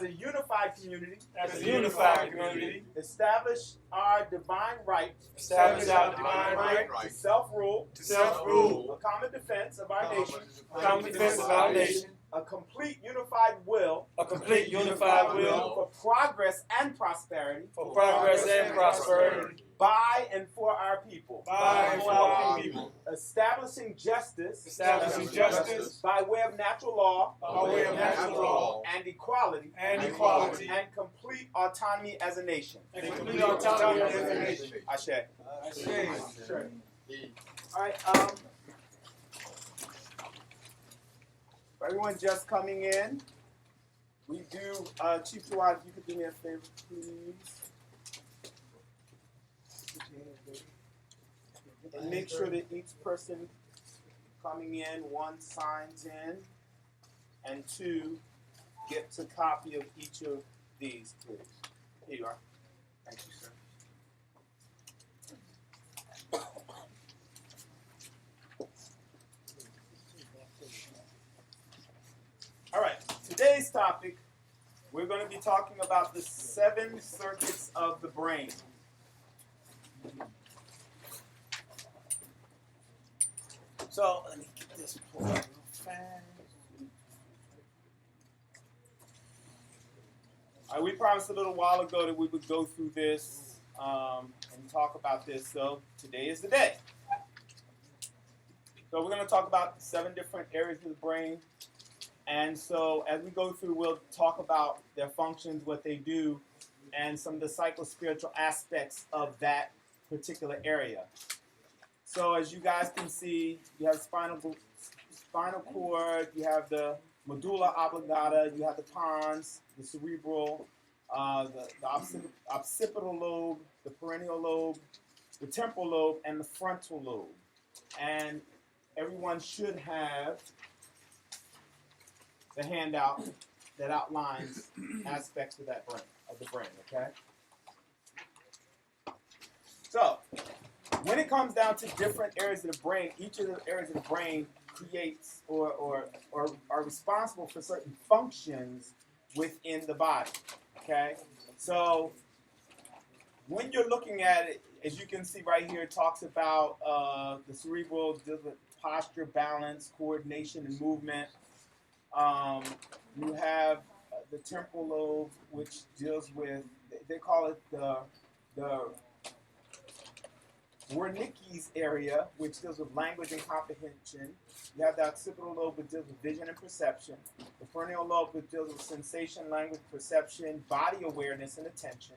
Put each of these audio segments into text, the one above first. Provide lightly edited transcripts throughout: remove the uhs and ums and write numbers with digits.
a unified community, establish our divine right to self-rule, self-rule, a common defense of our nation, a complete unified will for progress and prosperity by and for our people, establishing justice by way of natural law and equality and complete autonomy as a nation. Ashe. Sure. All right. For everyone just coming in, we do, Chief Jawad, if you could do me a favor, please. And make sure that each person coming in, one, signs in, and two, gets a copy of each of these, please. Here you are. Thank you, sir. All right, today's topic, we're going to be talking about the 7 circuits of the brain. So, let me get this pulled up real fast. All right, we promised a little while ago that we would go through this and talk about this, so today is the day. So we're going to talk about 7 different areas of the brain. And so as we go through, we'll talk about their functions, what they do, and some of the psychospiritual aspects of that particular area. So as you guys can see, you have spinal cord, you have the medulla oblongata, you have the pons, the cerebral, the occipital lobe, the perennial lobe, the temporal lobe, and the frontal lobe. And everyone should have the handout that outlines aspects of that brain, okay? So, when it comes down to different areas of the brain, each of the areas of the brain creates or are responsible for certain functions within the body, okay? So, when you're looking at it, as you can see right here, it talks about the cerebral, deals with posture, balance, coordination, and movement. You have the temporal lobe, which deals with, they call it the Wernicke's area, which deals with language and comprehension. You have the occipital lobe, which deals with vision and perception. The perennial lobe, which deals with sensation, language, perception, body awareness, and attention.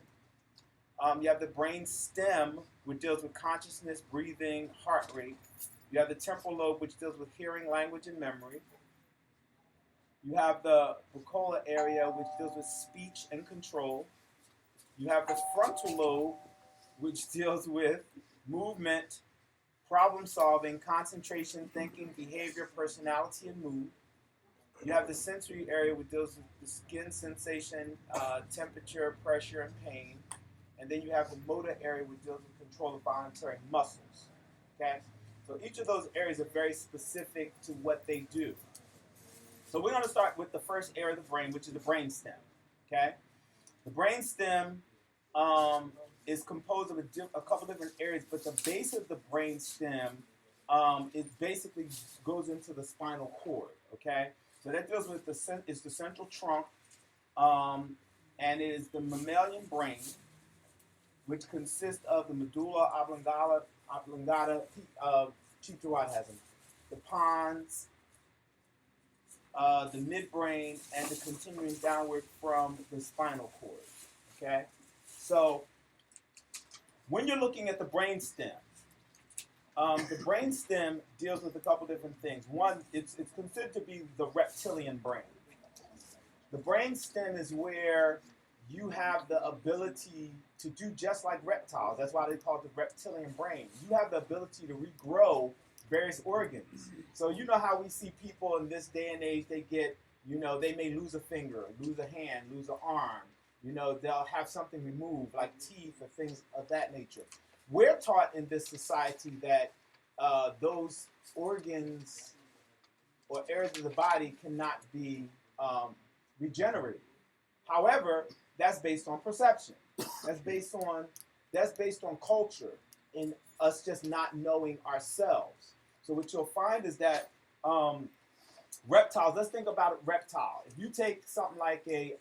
You have the brain stem, which deals with consciousness, breathing, heart rate. You have the temporal lobe, which deals with hearing, language, and memory. You have the buccola area, which deals with speech and control. You have the frontal lobe, which deals with movement, problem solving, concentration, thinking, behavior, personality, and mood. You have the sensory area, which deals with the skin sensation, temperature, pressure, and pain. And then you have the motor area, which deals with control of voluntary muscles. Okay? So each of those areas are very specific to what they do. So we're going to start with the first area of the brain, which is the brainstem. Okay, the brainstem is composed of a couple different areas, but the base of the brainstem it basically goes into the spinal cord. Okay, so that deals with the central trunk, and it is the mammalian brain, which consists of the medulla oblongata. Chief Jawad has them. The pons. The midbrain, and the continuing downward from the spinal cord. Okay, so when you're looking at the brainstem, the brainstem deals with a couple different things. One, it's considered to be the reptilian brain. The brainstem is where you have the ability to do just like reptiles. That's why they call it the reptilian brain. You have the ability to regrow various organs. So you know how we see people in this day and age, they get, they may lose a finger, lose a hand, lose an arm. They'll have something removed, like teeth or things of that nature. We're taught in this society that those organs or areas of the body cannot be regenerated. However, that's based on perception. That's based on culture and us just not knowing ourselves. So what you'll find is that reptiles. Let's think about a reptile. If you take something like a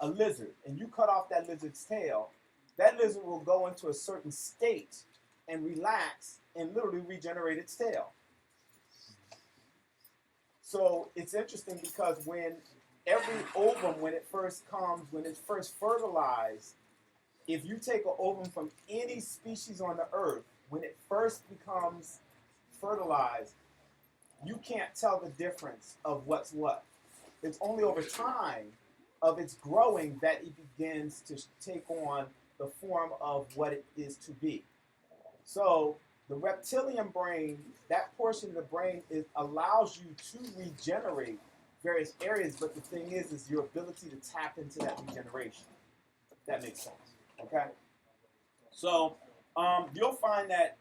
lizard and you cut off that lizard's tail, that lizard will go into a certain state and relax and literally regenerate its tail. So it's interesting because when every ovum, when it's first fertilized, if you take an ovum from any species on the earth, when it first becomes fertilized, you can't tell the difference of what's what. It's only over time of its growing that it begins to take on the form of what it is to be. So the reptilian brain, that portion of the brain, allows you to regenerate various areas, but the thing is your ability to tap into that regeneration. If that makes sense. Okay? So you'll find that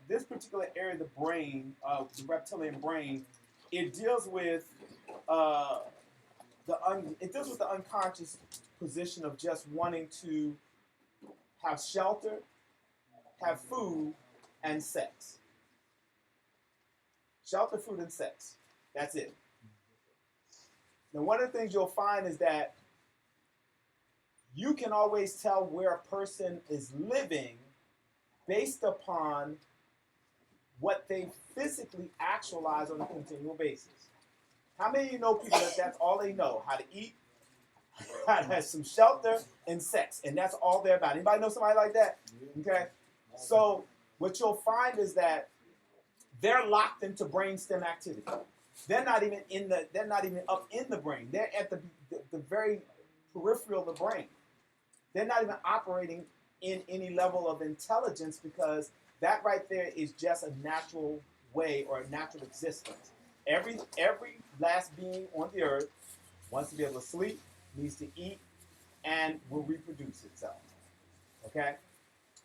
this particular area of the brain, the reptilian brain, it deals with the unconscious position of just wanting to have shelter, have food, and sex. Shelter, food, and sex. That's it. Now, one of the things you'll find is that you can always tell where a person is living based upon what they physically actualize on a continual basis. How many of you know people that's all they know? How to eat, how to have some shelter, and sex. And that's all they're about. Anybody know somebody like that? Okay? So what you'll find is that they're locked into brainstem activity. They're not even up in the brain. They're at the very peripheral of the brain. They're not even operating in any level of intelligence because that right there is just a natural way or a natural existence. Every last being on the earth wants to be able to sleep, needs to eat, and will reproduce itself. Okay?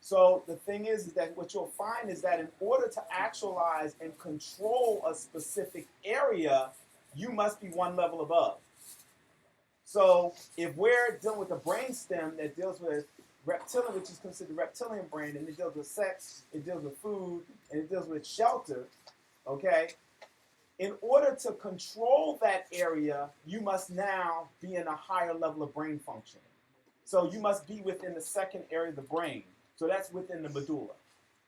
So the thing is that what you'll find is that in order to actualize and control a specific area, you must be one level above. So if we're dealing with a brainstem that deals with reptilian, which is considered reptilian brain, and it deals with sex, it deals with food, and it deals with shelter, okay? In order to control that area, you must now be in a higher level of brain function. So you must be within the second area of the brain. So that's within the medulla,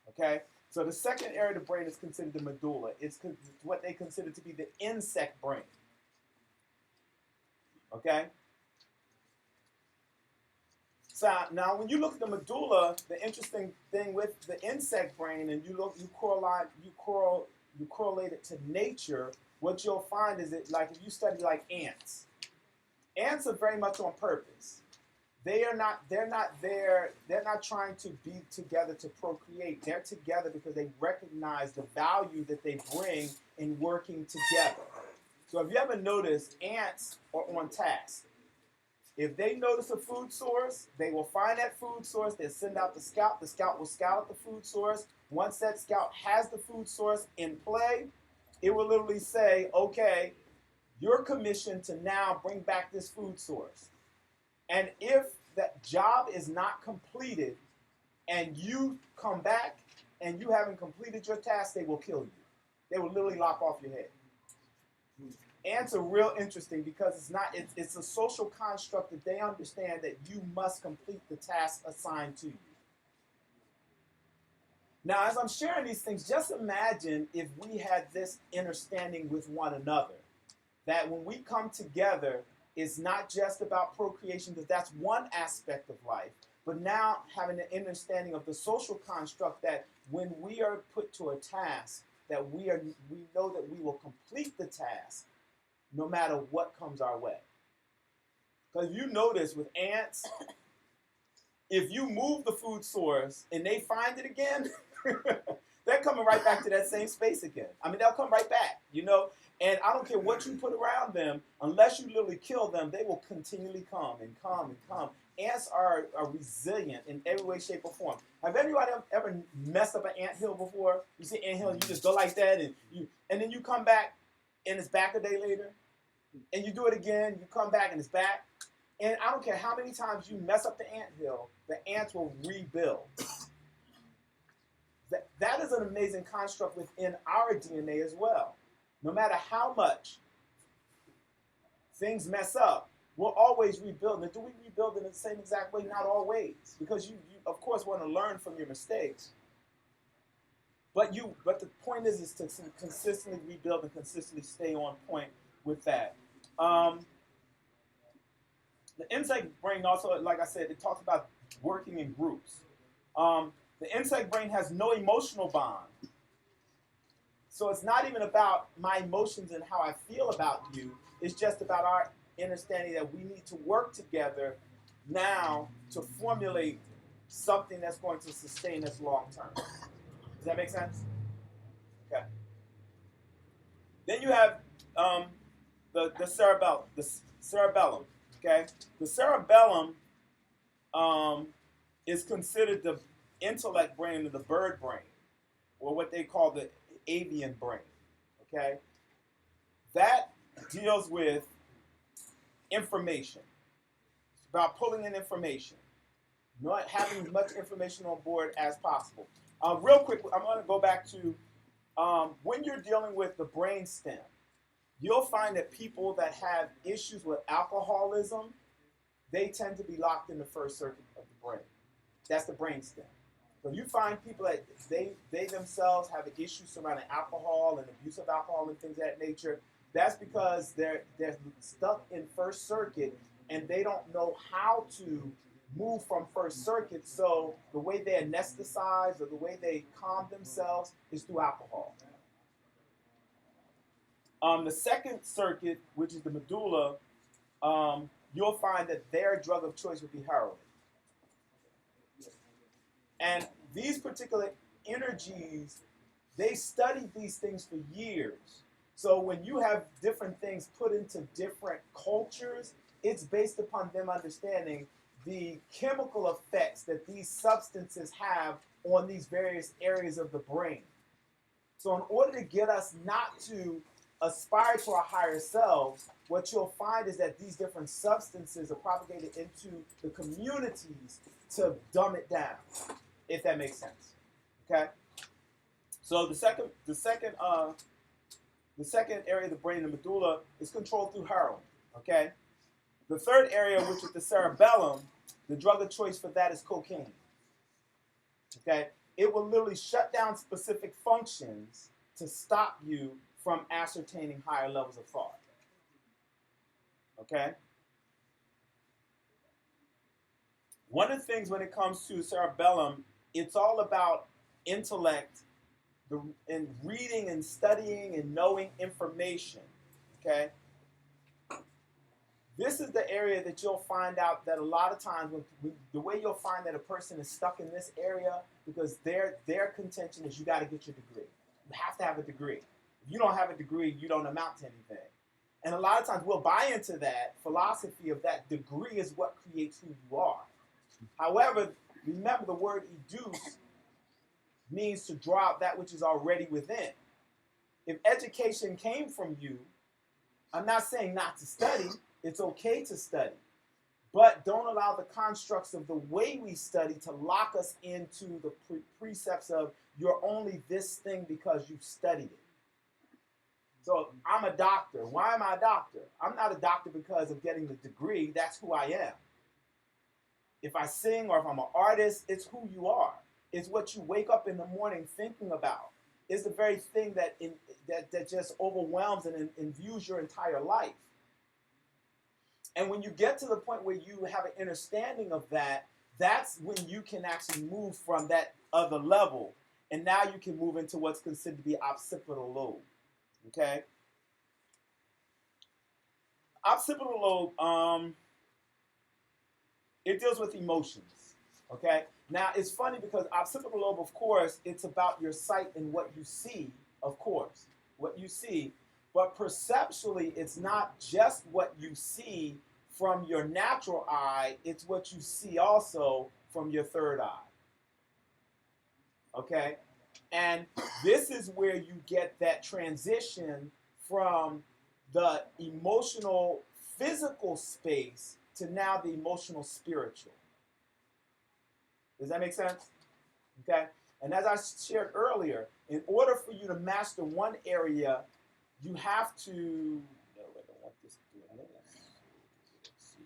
okay? So the second area of the brain is considered the medulla. It's what they consider to be the insect brain, okay? So now when you look at the medulla, the interesting thing with the insect brain, and you correlate it to nature, what you'll find is that, like, if you study like ants are very much on purpose. They're not trying to be together to procreate. They're together because they recognize the value that they bring in working together. So if you ever notice, ants are on task. If they notice a food source, they will find that food source. They'll send out the scout. The scout will scout out the food source. Once that scout has the food source in play, it will literally say, okay, you're commissioned to now bring back this food source. And if that job is not completed and you come back and you haven't completed your task, they will kill you. They will literally lop off your head. Ants are real interesting because it's a social construct that they understand that you must complete the task assigned to you. Now, as I'm sharing these things, just imagine if we had this understanding with one another, that when we come together, it's not just about procreation, because that's one aspect of life, but now having an understanding of the social construct that when we are put to a task, that we know that we will complete the task no matter what comes our way. Because you notice with ants, if you move the food source and they find it again, they're coming right back to that same space again. I mean, they'll come right back, you know? And I don't care what you put around them, unless you literally kill them, they will continually come and come and come. Ants are resilient in every way, shape, or form. Have anybody ever messed up an anthill before? You see anthill and you just go like that, and then you come back and it's back a day later, and you do it again, you come back and it's back. And I don't care how many times you mess up the anthill, the ants will rebuild. That is an amazing construct within our DNA as well. No matter how much things mess up, we'll always rebuild. Now, do we rebuild in the same exact way? Not always. Because you of course, want to learn from your mistakes. But the point is to consistently rebuild and consistently stay on point with that. The insect brain also, like I said, it talks about working in groups. The insect brain has no emotional bond. So it's not even about my emotions and how I feel about you. It's just about our understanding that we need to work together now to formulate something that's going to sustain us long term. Does that make sense? Okay. Then you have the cerebellum. The cerebellum. Okay. The cerebellum is considered the intellect brain of the bird brain, or what they call the avian brain. Okay. That deals with information. It's about pulling in information, not having as much information on board as possible. Real quick, I'm going to go back to when you're dealing with the brain stem, you'll find that people that have issues with alcoholism, they tend to be locked in the first circuit of the brain. That's the brain stem. So you find people that they themselves have issues surrounding alcohol and abuse of alcohol and things of that nature. That's because they're stuck in first circuit and they don't know how to move from first circuit. So the way they anesthetize or the way they calm themselves is through alcohol. The second circuit, which is the medulla, you'll find that their drug of choice would be heroin. And these particular energies, they studied these things for years. So when you have different things put into different cultures, it's based upon them understanding the chemical effects that these substances have on these various areas of the brain. So in order to get us not to aspire to our higher selves, what you'll find is that these different substances are propagated into the communities to dumb it down, if that makes sense. Okay? So the second area of the brain, the medulla, is controlled through heroin. Okay? The third area, which is the cerebellum, the drug of choice for that is cocaine. Okay? It will literally shut down specific functions to stop you from ascertaining higher levels of thought. Okay? One of the things when it comes to cerebellum, it's all about intellect and reading and studying and knowing information. Okay? This is the area that you'll find out that a lot of times, the way you'll find that a person is stuck in this area, because their contention is you got to get your degree. You have to have a degree. If you don't have a degree, you don't amount to anything. And a lot of times we'll buy into that philosophy of that degree is what creates who you are. However, remember the word educe means to draw out that which is already within. If education came from you, I'm not saying not to study. It's okay to study. But don't allow the constructs of the way we study to lock us into the precepts of you're only this thing because you studied it. So I'm a doctor. Why am I a doctor? I'm not a doctor because of getting the degree. That's who I am. If I sing or if I'm an artist, it's who you are. It's what you wake up in the morning thinking about. It's the very thing that just overwhelms and imbues your entire life. And when you get to the point where you have an understanding of that, that's when you can actually move from that other level. And now you can move into what's considered to be occipital lobe. Okay? Occipital lobe, it deals with emotions. Okay? Now, it's funny because occipital lobe, of course, it's about your sight and what you see, of course. What you see. But perceptually, it's not just what you see from your natural eye, it's what you see also from your third eye. Okay? And this is where you get that transition from the emotional, physical space to now the emotional spiritual. Does that make sense? Okay? And as I shared earlier, in order for you to master one area, you have to. No, I don't want this to do this. Let's see.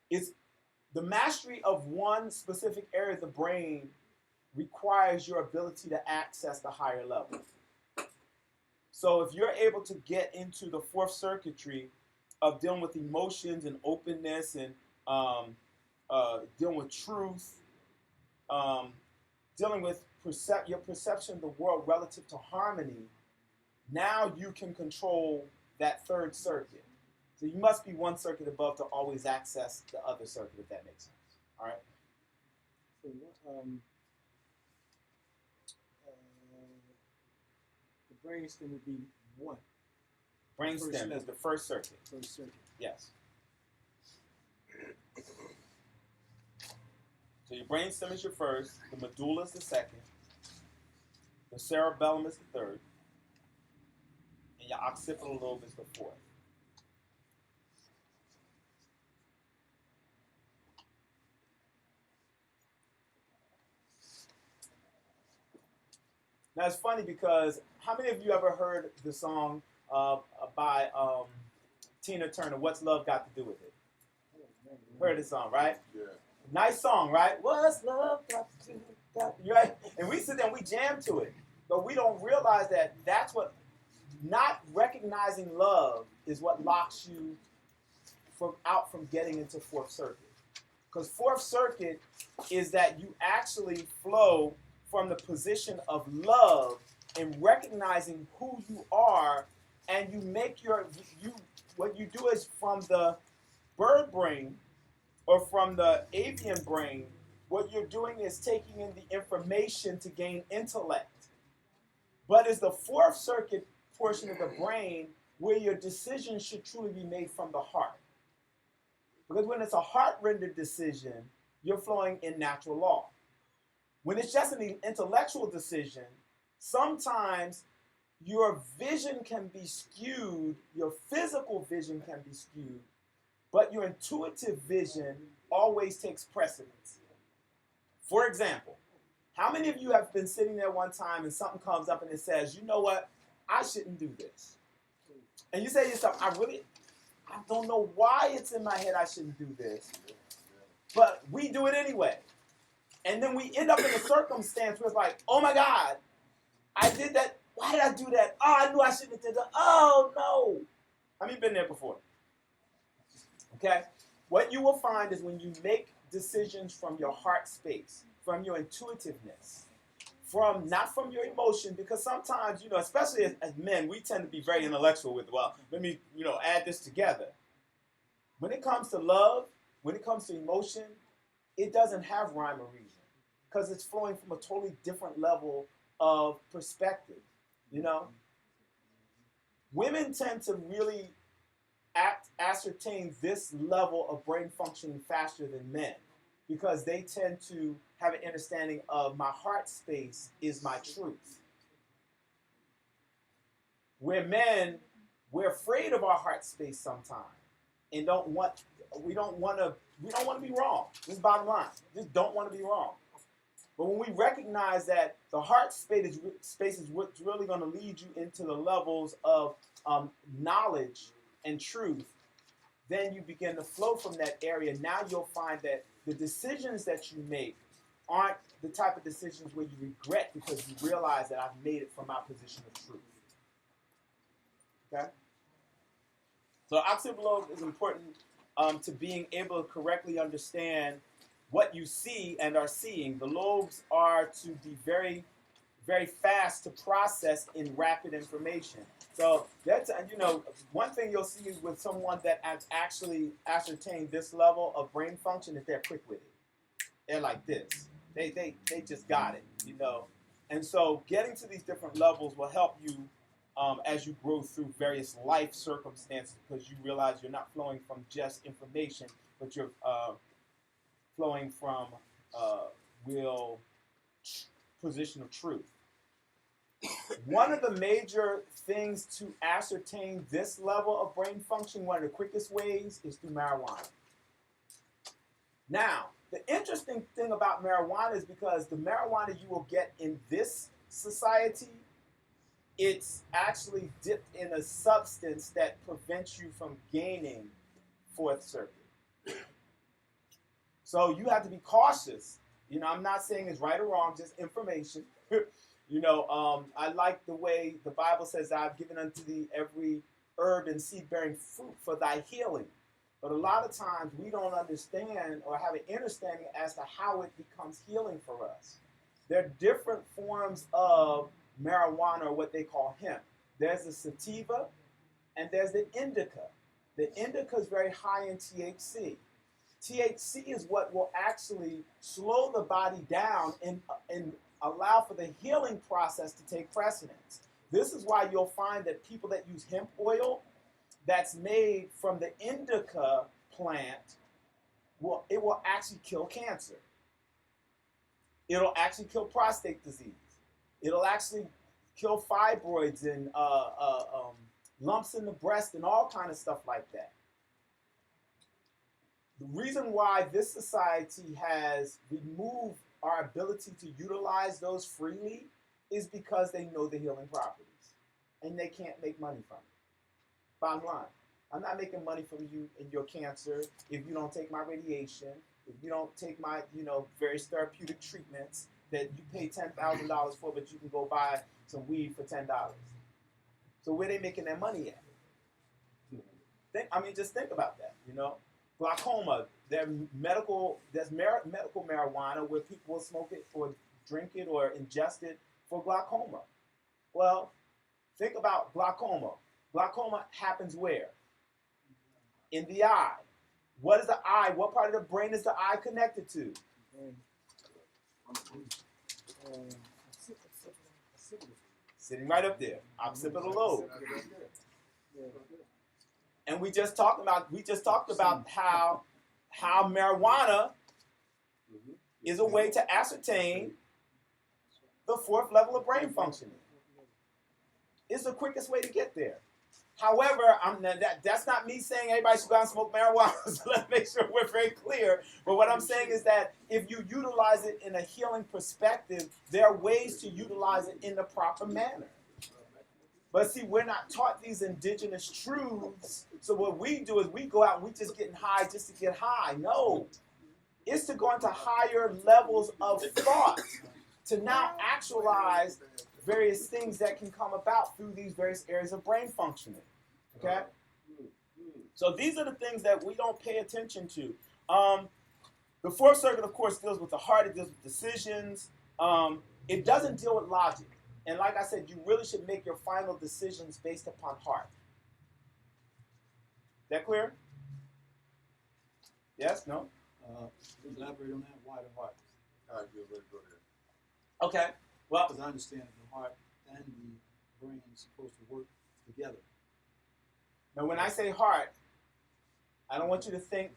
It's the mastery of one specific area of the brain requires your ability to access the higher level. So if you're able to get into the fourth circuitry of dealing with emotions and openness and dealing with truth, dealing with your perception of the world relative to harmony, now you can control that third circuit. So you must be one circuit above to always access the other circuit, if that makes sense. All right? So the brainstem would be one. Brainstem is the first circuit. First circuit. Yes. So your brainstem is your first, the medulla is the second, the cerebellum is the third, and your occipital lobe is the fourth. Now it's funny because how many of you ever heard the song by Tina Turner, What's Love Got to Do with It? Heard the song, right? Yeah. Nice song, right? What's love got to do with that? Right? And we sit there and we jam to it. But we don't realize that that's what, not recognizing love is what locks you out from getting into fourth circuit. Because fourth circuit is that you actually flow from the position of love and recognizing who you are, and you make what you do is from the bird brain or from the avian brain, what you're doing is taking in the information to gain intellect. But it's the fourth circuit portion of the brain where your decisions should truly be made from the heart. Because when it's a heart-rendered decision, you're flowing in natural law. When it's just an intellectual decision, sometimes your vision can be skewed, your physical vision can be skewed, but your intuitive vision always takes precedence. For example, how many of you have been sitting there one time and something comes up and it says, you know what, I shouldn't do this. And you say to yourself, I don't know why it's in my head I shouldn't do this, but we do it anyway. And then we end up in a circumstance where it's like, oh my God, I did that. Why did I do that? Oh, I knew I shouldn't have did that. Oh no. How many been there before? Okay? What you will find is when you make decisions from your heart space, from your intuitiveness, not from your emotion, because sometimes, especially as men, we tend to be very intellectual with, well, let me, add this together. When it comes to love, when it comes to emotion, it doesn't have rhyme or reason because it's flowing from a totally different level of perspective, Women tend to really ascertain this level of brain functioning faster than men because they tend to have an understanding of my heart space is my truth. Where men, we're afraid of our heart space sometimes and we don't want to be wrong. This is bottom line. Just don't want to be wrong. But when we recognize that the heart space is what's really going to lead you into the levels of knowledge and truth, then you begin to flow from that area. Now you'll find that the decisions that you make aren't the type of decisions where you regret because you realize that I've made it from my position of truth. Okay? So occipital lobe is important to being able to correctly understand what you see and are seeing. The lobes are to be very, very fast to process in rapid information. So that's, one thing you'll see with someone that has actually ascertained this level of brain function is they're quick with it. They're like this. They just got it, And so getting to these different levels will help you as you grow through various life circumstances because you realize you're not flowing from just information, but you're flowing from real position of truth. One of the major things to ascertain this level of brain function, one of the quickest ways, is through marijuana. Now, the interesting thing about marijuana is because the marijuana you will get in this society, it's actually dipped in a substance that prevents you from gaining Fourth Circuit. So you have to be cautious. You know, I'm not saying it's right or wrong, just information. You know, I like the way the Bible says, I've given unto thee every herb and seed-bearing fruit for thy healing. But a lot of times we don't understand or have an understanding as to how it becomes healing for us. There are different forms of marijuana, or what they call hemp. There's the sativa and there's the indica. The indica is very high in THC. THC is what will actually slow the body down and allow for the healing process to take precedence. This is why you'll find that people that use hemp oil that's made from the indica plant, it will actually kill cancer. It'll actually kill prostate disease. It'll actually kill fibroids and lumps in the breast and all kind of stuff like that. The reason why this society has removed our ability to utilize those freely is because they know the healing properties and they can't make money from it. Bottom line, I'm not making money from you in your cancer if you don't take my radiation, if you don't take my, various therapeutic treatments that you pay $10,000 for, but you can go buy some weed for $10. So where they making their money at? Just think about that, Glaucoma, there's medical marijuana where people will smoke it or drink it or ingest it for glaucoma. Well, think about glaucoma. Glaucoma happens where? In the eye. What is the eye? What part of the brain is the eye connected to? Sitting right up there, occipital lobe. And we just talked about how marijuana is a way to ascertain the fourth level of brain functioning. It's the quickest way to get there. However, that's not me saying everybody should go out and smoke marijuana. So let's make sure we're very clear. But what I'm saying is that if you utilize it in a healing perspective, there are ways to utilize it in the proper manner. But see, we're not taught these indigenous truths. So what we do is we go out and we just getting high just to get high. No. It's to go into higher levels of thought, to now actualize various things that can come about through these various areas of brain functioning. Okay? So these are the things that we don't pay attention to. The Fourth Circuit, of course, deals with the heart. It deals with decisions. It doesn't deal with logic. And like I said, you really should make your final decisions based upon heart. That clear? Yes? No? Elaborate on that. Why the heart? Okay. Well, Because I understand the heart and the brain is supposed to work together. now when I say heart, I don't want you to think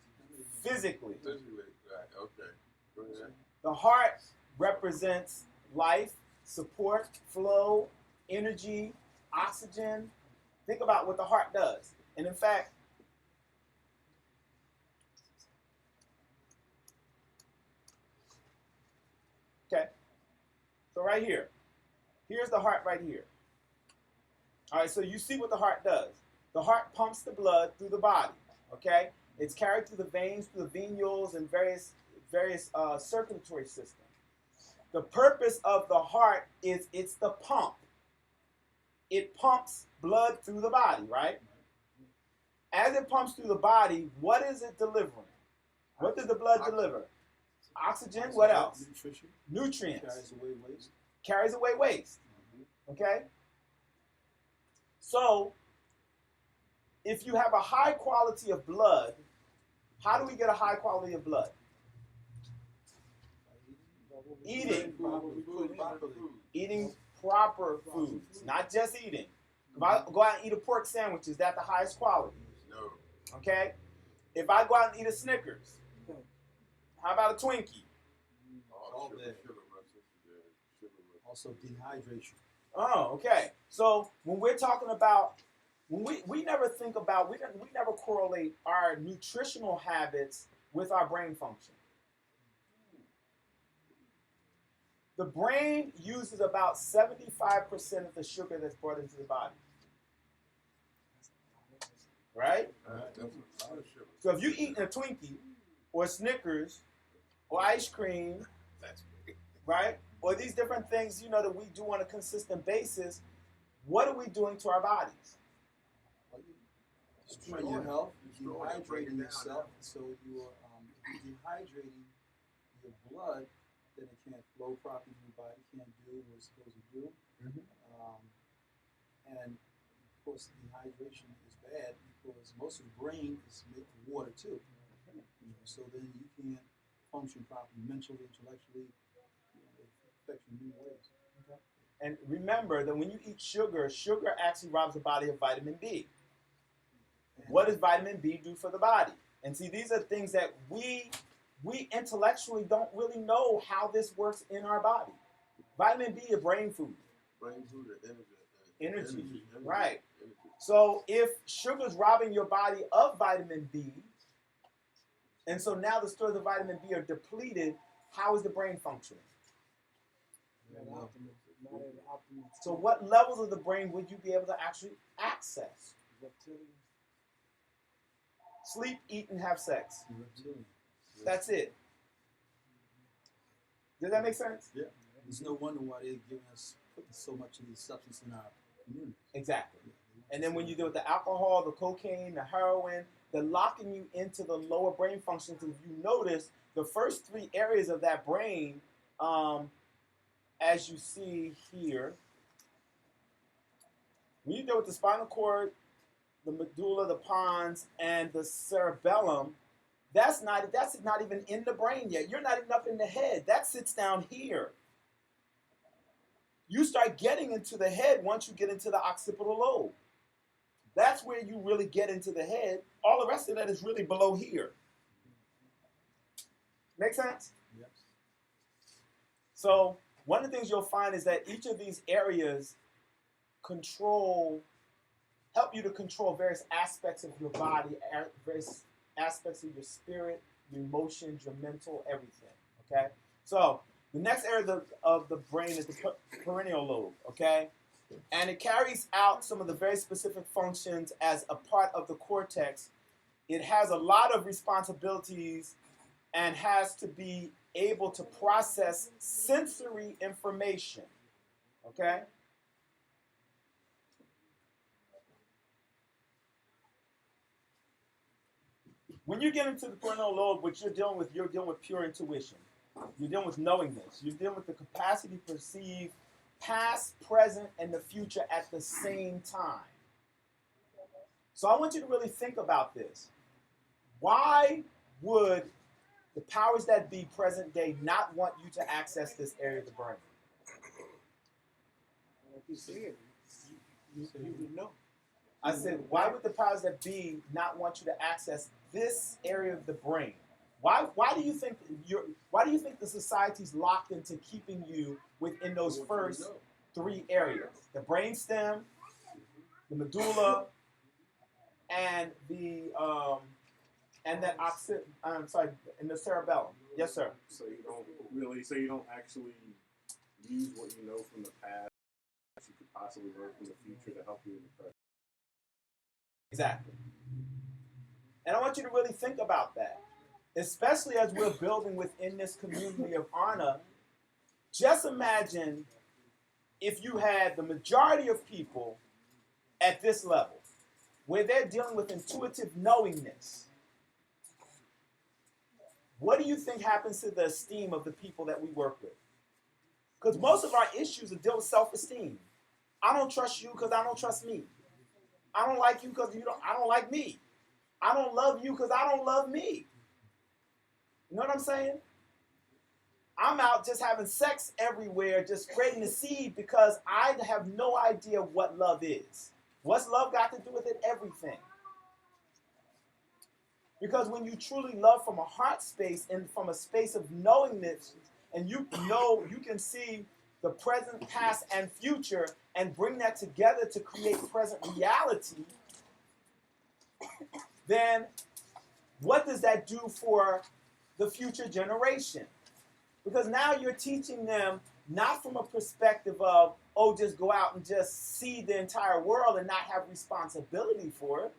physically. Okay. Go ahead. The heart represents life, support, flow, energy, oxygen. Think about what the heart does. And in fact, okay, so right here, here's the heart right here. All right, so you see what the heart does. The heart pumps the blood through the body, okay? It's carried through the veins, through the venules, and various circulatory systems. The purpose of the heart is it's the pump. It pumps blood through the body, right? As it pumps through the body, what is it delivering? What does the blood deliver? Oxygen, what else? Nutrition. Nutrients. Carries away waste. Carries away waste. Okay? So, if you have a high quality of blood, how do we get a high quality of blood? Eating. Eating proper foods, not just eating. If I go out and eat a pork sandwich, is that the highest quality? No. Okay? If I go out and eat a Snickers, how about a Twinkie? All that. Also dehydration. Oh, okay. So when we're talking about, when we never think about, we never correlate our nutritional habits with our brain function. The brain uses about 75% of the sugar that's brought into the body, right? That's a lot of sugar. So if you eat a Twinkie or Snickers or ice cream, That's big. right? Or these different things, you know, that we do on a consistent basis, what are we doing to our bodies? Well, you destroying your health, Destroying it, break it dehydrating down yourself, now. so you are dehydrating your blood, then it can't flow properly in your body, can't do what it's supposed to do. Um, and of course, dehydration is bad because most of the brain is made of water too. You know, so then you can't function properly mentally, intellectually. You know, it affects you in many ways. And remember that when you eat sugar, sugar actually robs the body of vitamin B. What does vitamin B do for the body? And see, these are things that we intellectually don't really know how this works in our body. Vitamin B is brain food. Brain food and Energy, energy. right. Energy. So if sugar's robbing your body of vitamin B, and so now the stores of vitamin B are depleted, how is the brain functioning? So what levels of the brain would you be able to actually access? Sleep, eat, and have sex. Reptilian. That's it. Does that make sense? Yeah. There's no wonder why they're giving us putting so much of these substances in our community. Exactly. Yeah, And then when you deal with the alcohol, the cocaine, the heroin, they're locking you into the lower brain functions. If you notice, the first three areas of that brain, as you see here, when you deal with the spinal cord, the medulla, the pons, and the cerebellum, that's not even in the brain yet. You're not even up in the head. That sits down here. You start getting into the head once you get into the occipital lobe. That's where you really get into the head. All the rest of that is really below here. Make sense? Yes. So one of the things you'll find is that each of these areas help you to control various aspects of your body, various aspects of your spirit, your emotions, your mental, everything. Okay? So the next area of the brain is the perineal lobe. Okay? And it carries out some of the very specific functions as a part of the cortex. It has a lot of responsibilities and has to be able to process sensory information. Okay? When you get into the perineal lobe, what you're dealing with pure intuition. You're dealing with knowingness. You're dealing with the capacity to perceive past, present, and the future at the same time. So I want you to really think about this. Why would the powers that be present day not want you to access this area of the brain? Like you said, you would know. I said, why would the powers that be not want you to access this area of the brain? Why do you think the society's locked into keeping you within those first three areas? The brainstem, the medulla, and the and the cerebellum. Yes, sir. So you don't actually use what you know from the past that you could possibly learn from the future to help you in the present. Exactly. And I want you to really think about that. Especially as we're building within this community of Arna, just imagine if you had the majority of people at this level, where they're dealing with intuitive knowingness. What do you think happens to the esteem of the people that we work with? Because most of our issues are deal with self-esteem. I don't trust you because I don't trust me. I don't like you because I don't like me. I don't love you because I don't love me. You know what I'm saying? I'm out just having sex everywhere, just spreading the seed because I have no idea what love is. What's love got to do with it? Everything. Because when you truly love from a heart space and from a space of knowingness, and you know, you can see the present, past, and future, and bring that together to create present reality, then what does that do for the future generation? Because now you're teaching them not from a perspective of, oh, just go out and just see the entire world and not have responsibility for it,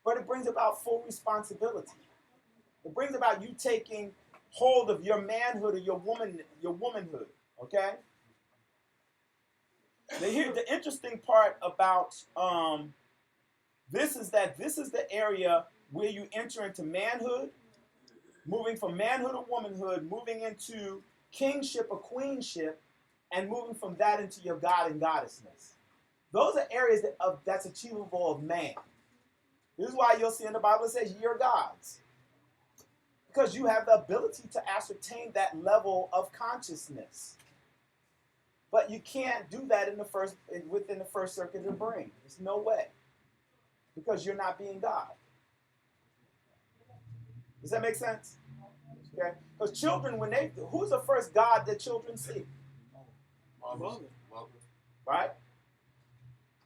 but it brings about full responsibility. It brings about you taking hold of your manhood or your womanhood, okay? Now here, the interesting part about this is that this is the area where you enter into manhood, moving from manhood to womanhood, moving into kingship or queenship, and moving from that into your God and goddessness. Those are areas that's achievable of man. This is why you'll see in the Bible it says, ye are gods. Because you have the ability to ascertain that level of consciousness. But you can't do that within the first circuit of the brain. There's no way. Because you're not being God. Does that make sense? Okay? Because children, who's the first God that children see? Mother. Right?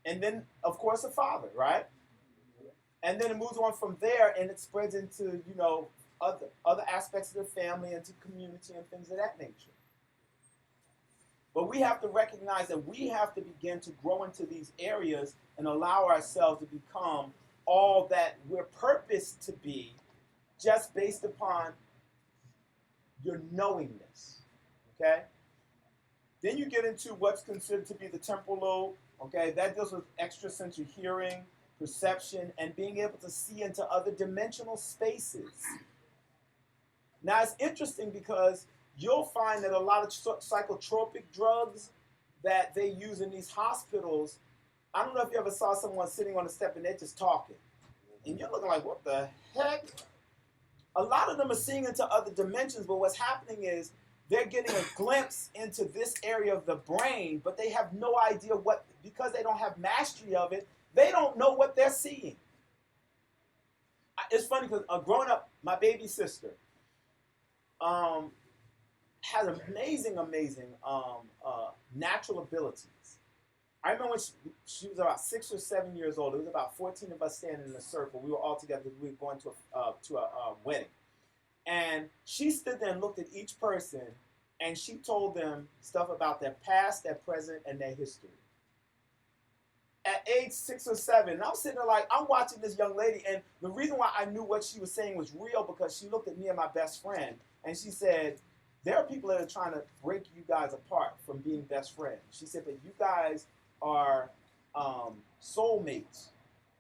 And then, of course, a father, right? And then it moves on from there and it spreads into, other aspects of the family, into community and things of that nature. But we have to recognize that we have to begin to grow into these areas and allow ourselves to become all that we're purposed to be, just based upon your knowingness, okay? Then you get into what's considered to be the temporal lobe, okay? That deals with extrasensory hearing, perception, and being able to see into other dimensional spaces. Now, it's interesting because you'll find that a lot of psychotropic drugs that they use in these hospitals, I don't know if you ever saw someone sitting on a step and they're just talking. And you're looking like, what the heck? A lot of them are seeing into other dimensions, but what's happening is they're getting a glimpse into this area of the brain, but they have no idea because they don't have mastery of it, they don't know what they're seeing. It's funny because growing up, my baby sister had amazing natural abilities. I remember when she was about 6 or 7 years old. There was about 14 of us standing in a circle. We were all together because we were going to a wedding. And she stood there and looked at each person, and she told them stuff about their past, their present, and their history. At age 6 or 7, I'm sitting there like, I'm watching this young lady, and the reason why I knew what she was saying was real because she looked at me and my best friend, and she said, there are people that are trying to break you guys apart from being best friends. She said, but you guys are soulmates,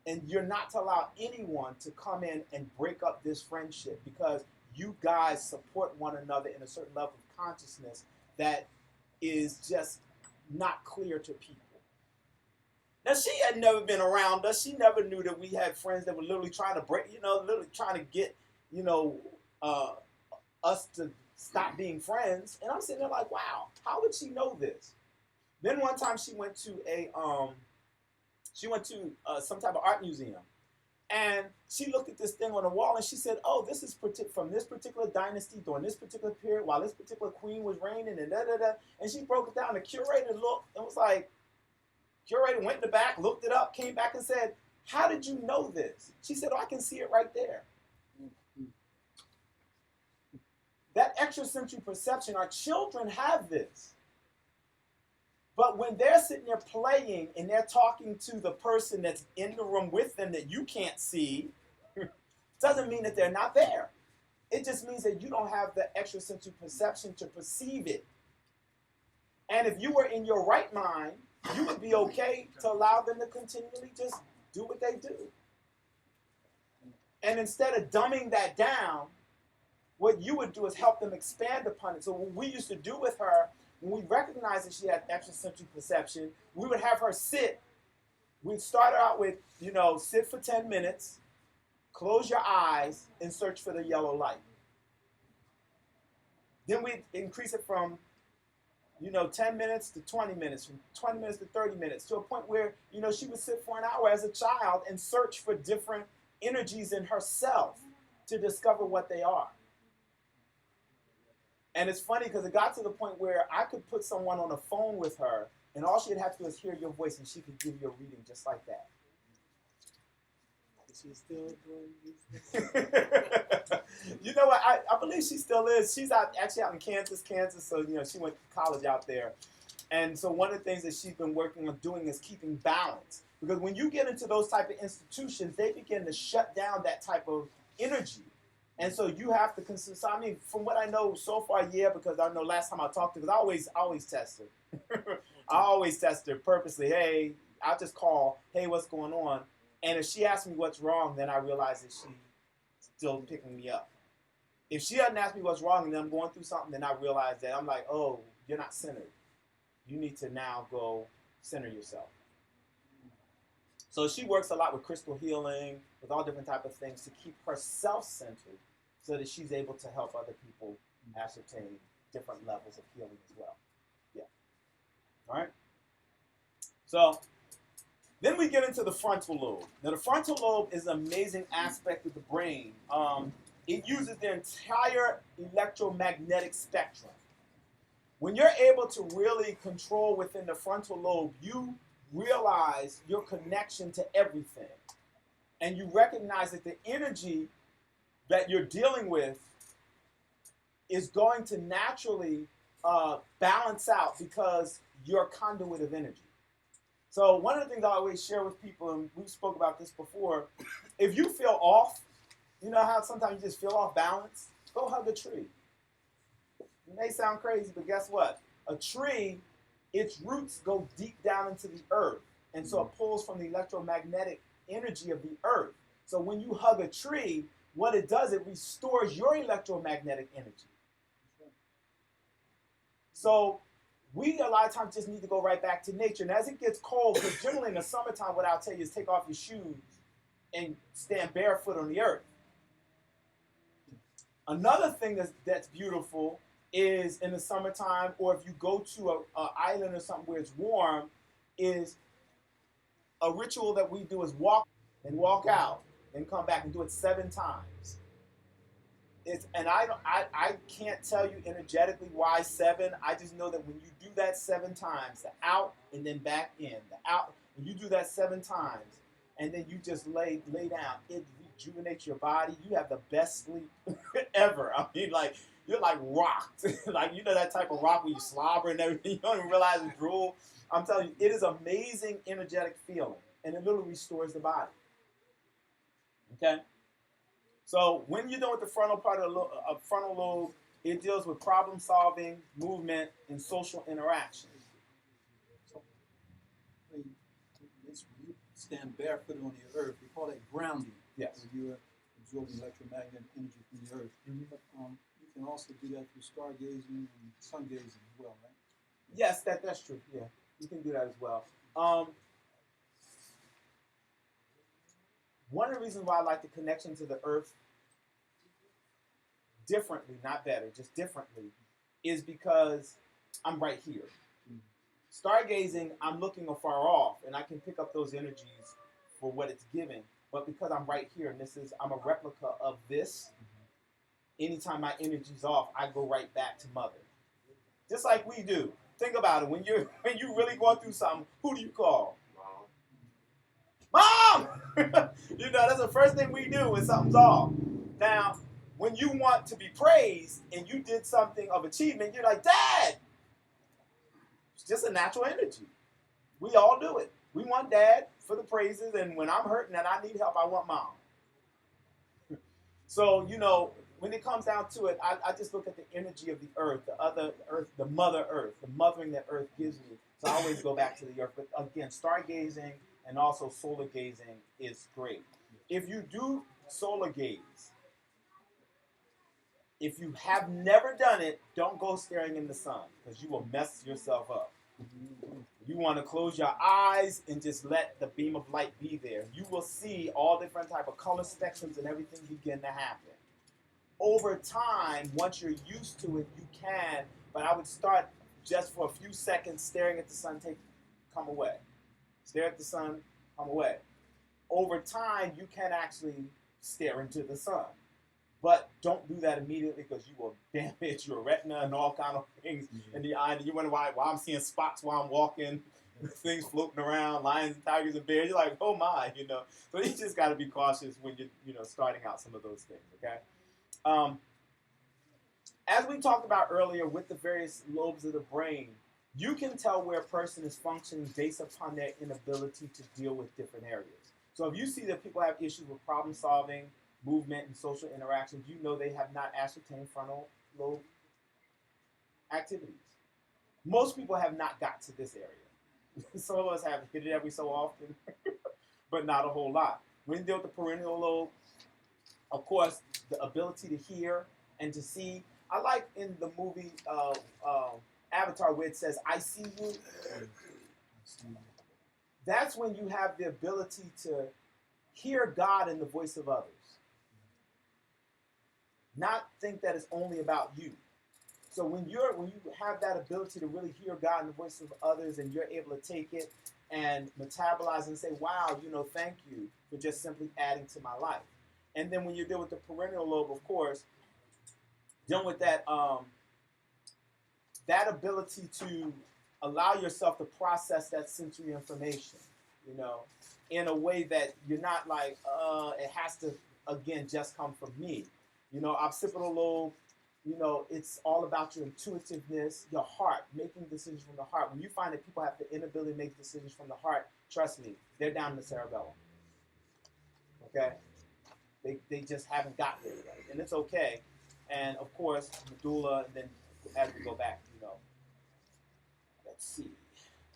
and you're not to allow anyone to come in and break up this friendship because you guys support one another in a certain level of consciousness that is just not clear to people. Now, she had never been around us. She never knew that we had friends that were literally trying to break, literally trying to get, us to stop being friends. And I'm sitting there like, wow, how would she know this? Then one time she went to some type of art museum, and she looked at this thing on the wall, and she said, "Oh, this is from this particular dynasty during this particular period, while this particular queen was reigning, and da da da." And she broke it down. The curator looked and was like, curator went in the back, looked it up, came back and said, "How did you know this?" She said, "Oh, I can see it right there." That extrasensory perception, our children have this. But when they're sitting there playing and they're talking to the person that's in the room with them that you can't see, doesn't mean that they're not there. It just means that you don't have the extrasensory perception to perceive it. And if you were in your right mind, you would be okay to allow them to continually just do what they do. And instead of dumbing that down, what you would do is help them expand upon it. So what we used to do with her, when we recognized that she had extrasensory perception, we would have her sit. We'd start her out with, sit for 10 minutes, close your eyes, and search for the yellow light. Then we'd increase it from, 10 minutes to 20 minutes, from 20 minutes to 30 minutes, to a point where, she would sit for an hour as a child and search for different energies in herself to discover what they are. And it's funny because it got to the point where I could put someone on the phone with her and all she'd have to do is hear your voice, and she could give you a reading just like that. She's still doing these things. You know what? I believe she still is. She's actually out in Kansas, so she went to college out there. And so one of the things that she's been working on doing is keeping balance. Because when you get into those type of institutions, they begin to shut down that type of energy. And so you have to consider. So I mean, from what I know so far, yeah, because I know last time I talked to her, because I always test her. I always test her purposely. Hey, I'll just call, hey, what's going on? And if she asks me what's wrong, then I realize that she's still picking me up. If she doesn't ask me what's wrong and I'm going through something, then I realize that I'm like, oh, you're not centered. You need to now go center yourself. So she works a lot with crystal healing, with all different type of things to keep herself centered so that she's able to help other people ascertain different levels of healing as well. Yeah. All right? So then we get into the frontal lobe. Now, the frontal lobe is an amazing aspect of the brain. It uses the entire electromagnetic spectrum. When you're able to really control within the frontal lobe, you realize your connection to everything. And you recognize that the energy that you're dealing with is going to naturally balance out because you're a conduit of energy. So one of the things I always share with people, and we spoke about this before, if you feel off, you know how sometimes you just feel off balance? Go hug a tree. It may sound crazy, but guess what? A tree, its roots go deep down into the earth. And so it pulls from the electromagnetic energy of the earth. So when you hug a tree, what it does, it restores your electromagnetic energy. So we a lot of times just need to go right back to nature. And as it gets cold, because generally in the summertime, what I'll tell you is take off your shoes and stand barefoot on the earth. Another thing that's beautiful is in the summertime, or if you go to an island or something where it's warm, is a ritual that we do is walk out and come back and do it 7 times. I can't tell you energetically why 7. I just know that when you do that 7 times, the out and then back in, the out, and you do that 7 times, and then you just lay down, it rejuvenates your body. You have the best sleep ever. I mean, like, you're like rocked. Like, you know that type of rock where you slobber and everything, you don't even realize it's drool. I'm telling you, it is amazing energetic feeling, and it literally restores the body. Okay? So when you're done with the frontal part of the frontal lobe, it deals with problem solving, movement, and social interaction. So, when you stand barefoot on the earth, we call that grounding. Yes. Where you're absorbing electromagnetic energy from the earth. Mm-hmm. But you can also do that through stargazing and sun gazing as well, right? Yes, that's true. Yeah, you can do that as well. One of the reasons why I like the connection to the earth differently, not better, just differently, is because I'm right here. Stargazing, I'm looking afar off, and I can pick up those energies for what it's giving. But because I'm right here, and I'm a replica of this, anytime my energy's off, I go right back to Mother. Just like we do. Think about it. When you're really going through something, who do you call? Mom! You know, that's the first thing we do when something's off. Now, when you want to be praised and you did something of achievement, you're like, Dad! It's just a natural energy. We all do it. We want Dad for the praises, and when I'm hurting and I need help, I want Mom. So, you know, when it comes down to it, I just look at the energy of the earth, the other earth, the Mother Earth, the mothering that Earth gives me. So I always go back to the earth. But again, stargazing and also solar gazing is great. If you do solar gaze, if you have never done it, don't go staring in the sun because you will mess yourself up. You want to close your eyes and just let the beam of light be there. You will see all different type of color spectrums and everything begin to happen. Over time, once you're used to it, you can, but I would start just for a few seconds staring at the sun, come away. Stare at the sun, come away. Over time, you can actually stare into the sun. But don't do that immediately because you will damage your retina and all kind of things in the eye. And you wonder why I'm seeing spots while I'm walking, things floating around, lions and tigers and bears. You're like, oh my, you know. So you just got to be cautious when you're starting out some of those things, okay? As we talked about earlier with the various lobes of the brain, you can tell where a person is functioning based upon their inability to deal with different areas. So if you see that people have issues with problem solving, movement, and social interactions, you know they have not ascertained frontal lobe activities. Most people have not got to this area. Some of us have hit it every so often, but not a whole lot. When you deal with the parietal lobe, of course, the ability to hear and to see. I like in the movie Avatar where it says, I see you. That's when you have the ability to hear God in the voice of others. Not think that it's only about you. So when you have that ability to really hear God in the voice of others and you're able to take it and metabolize and say, wow, thank you for just simply adding to my life. And then when you deal with the parietal lobe, of course, dealing with that that ability to allow yourself to process that sensory information, in a way that you're not like, it has to, again, just come from me. Occipital lobe, it's all about your intuitiveness, your heart, making decisions from the heart. When you find that people have the inability to make decisions from the heart, trust me, they're down in the cerebellum. Okay? They just haven't got there yet. And it's okay. And of course, medulla, and then as we go back, let's see.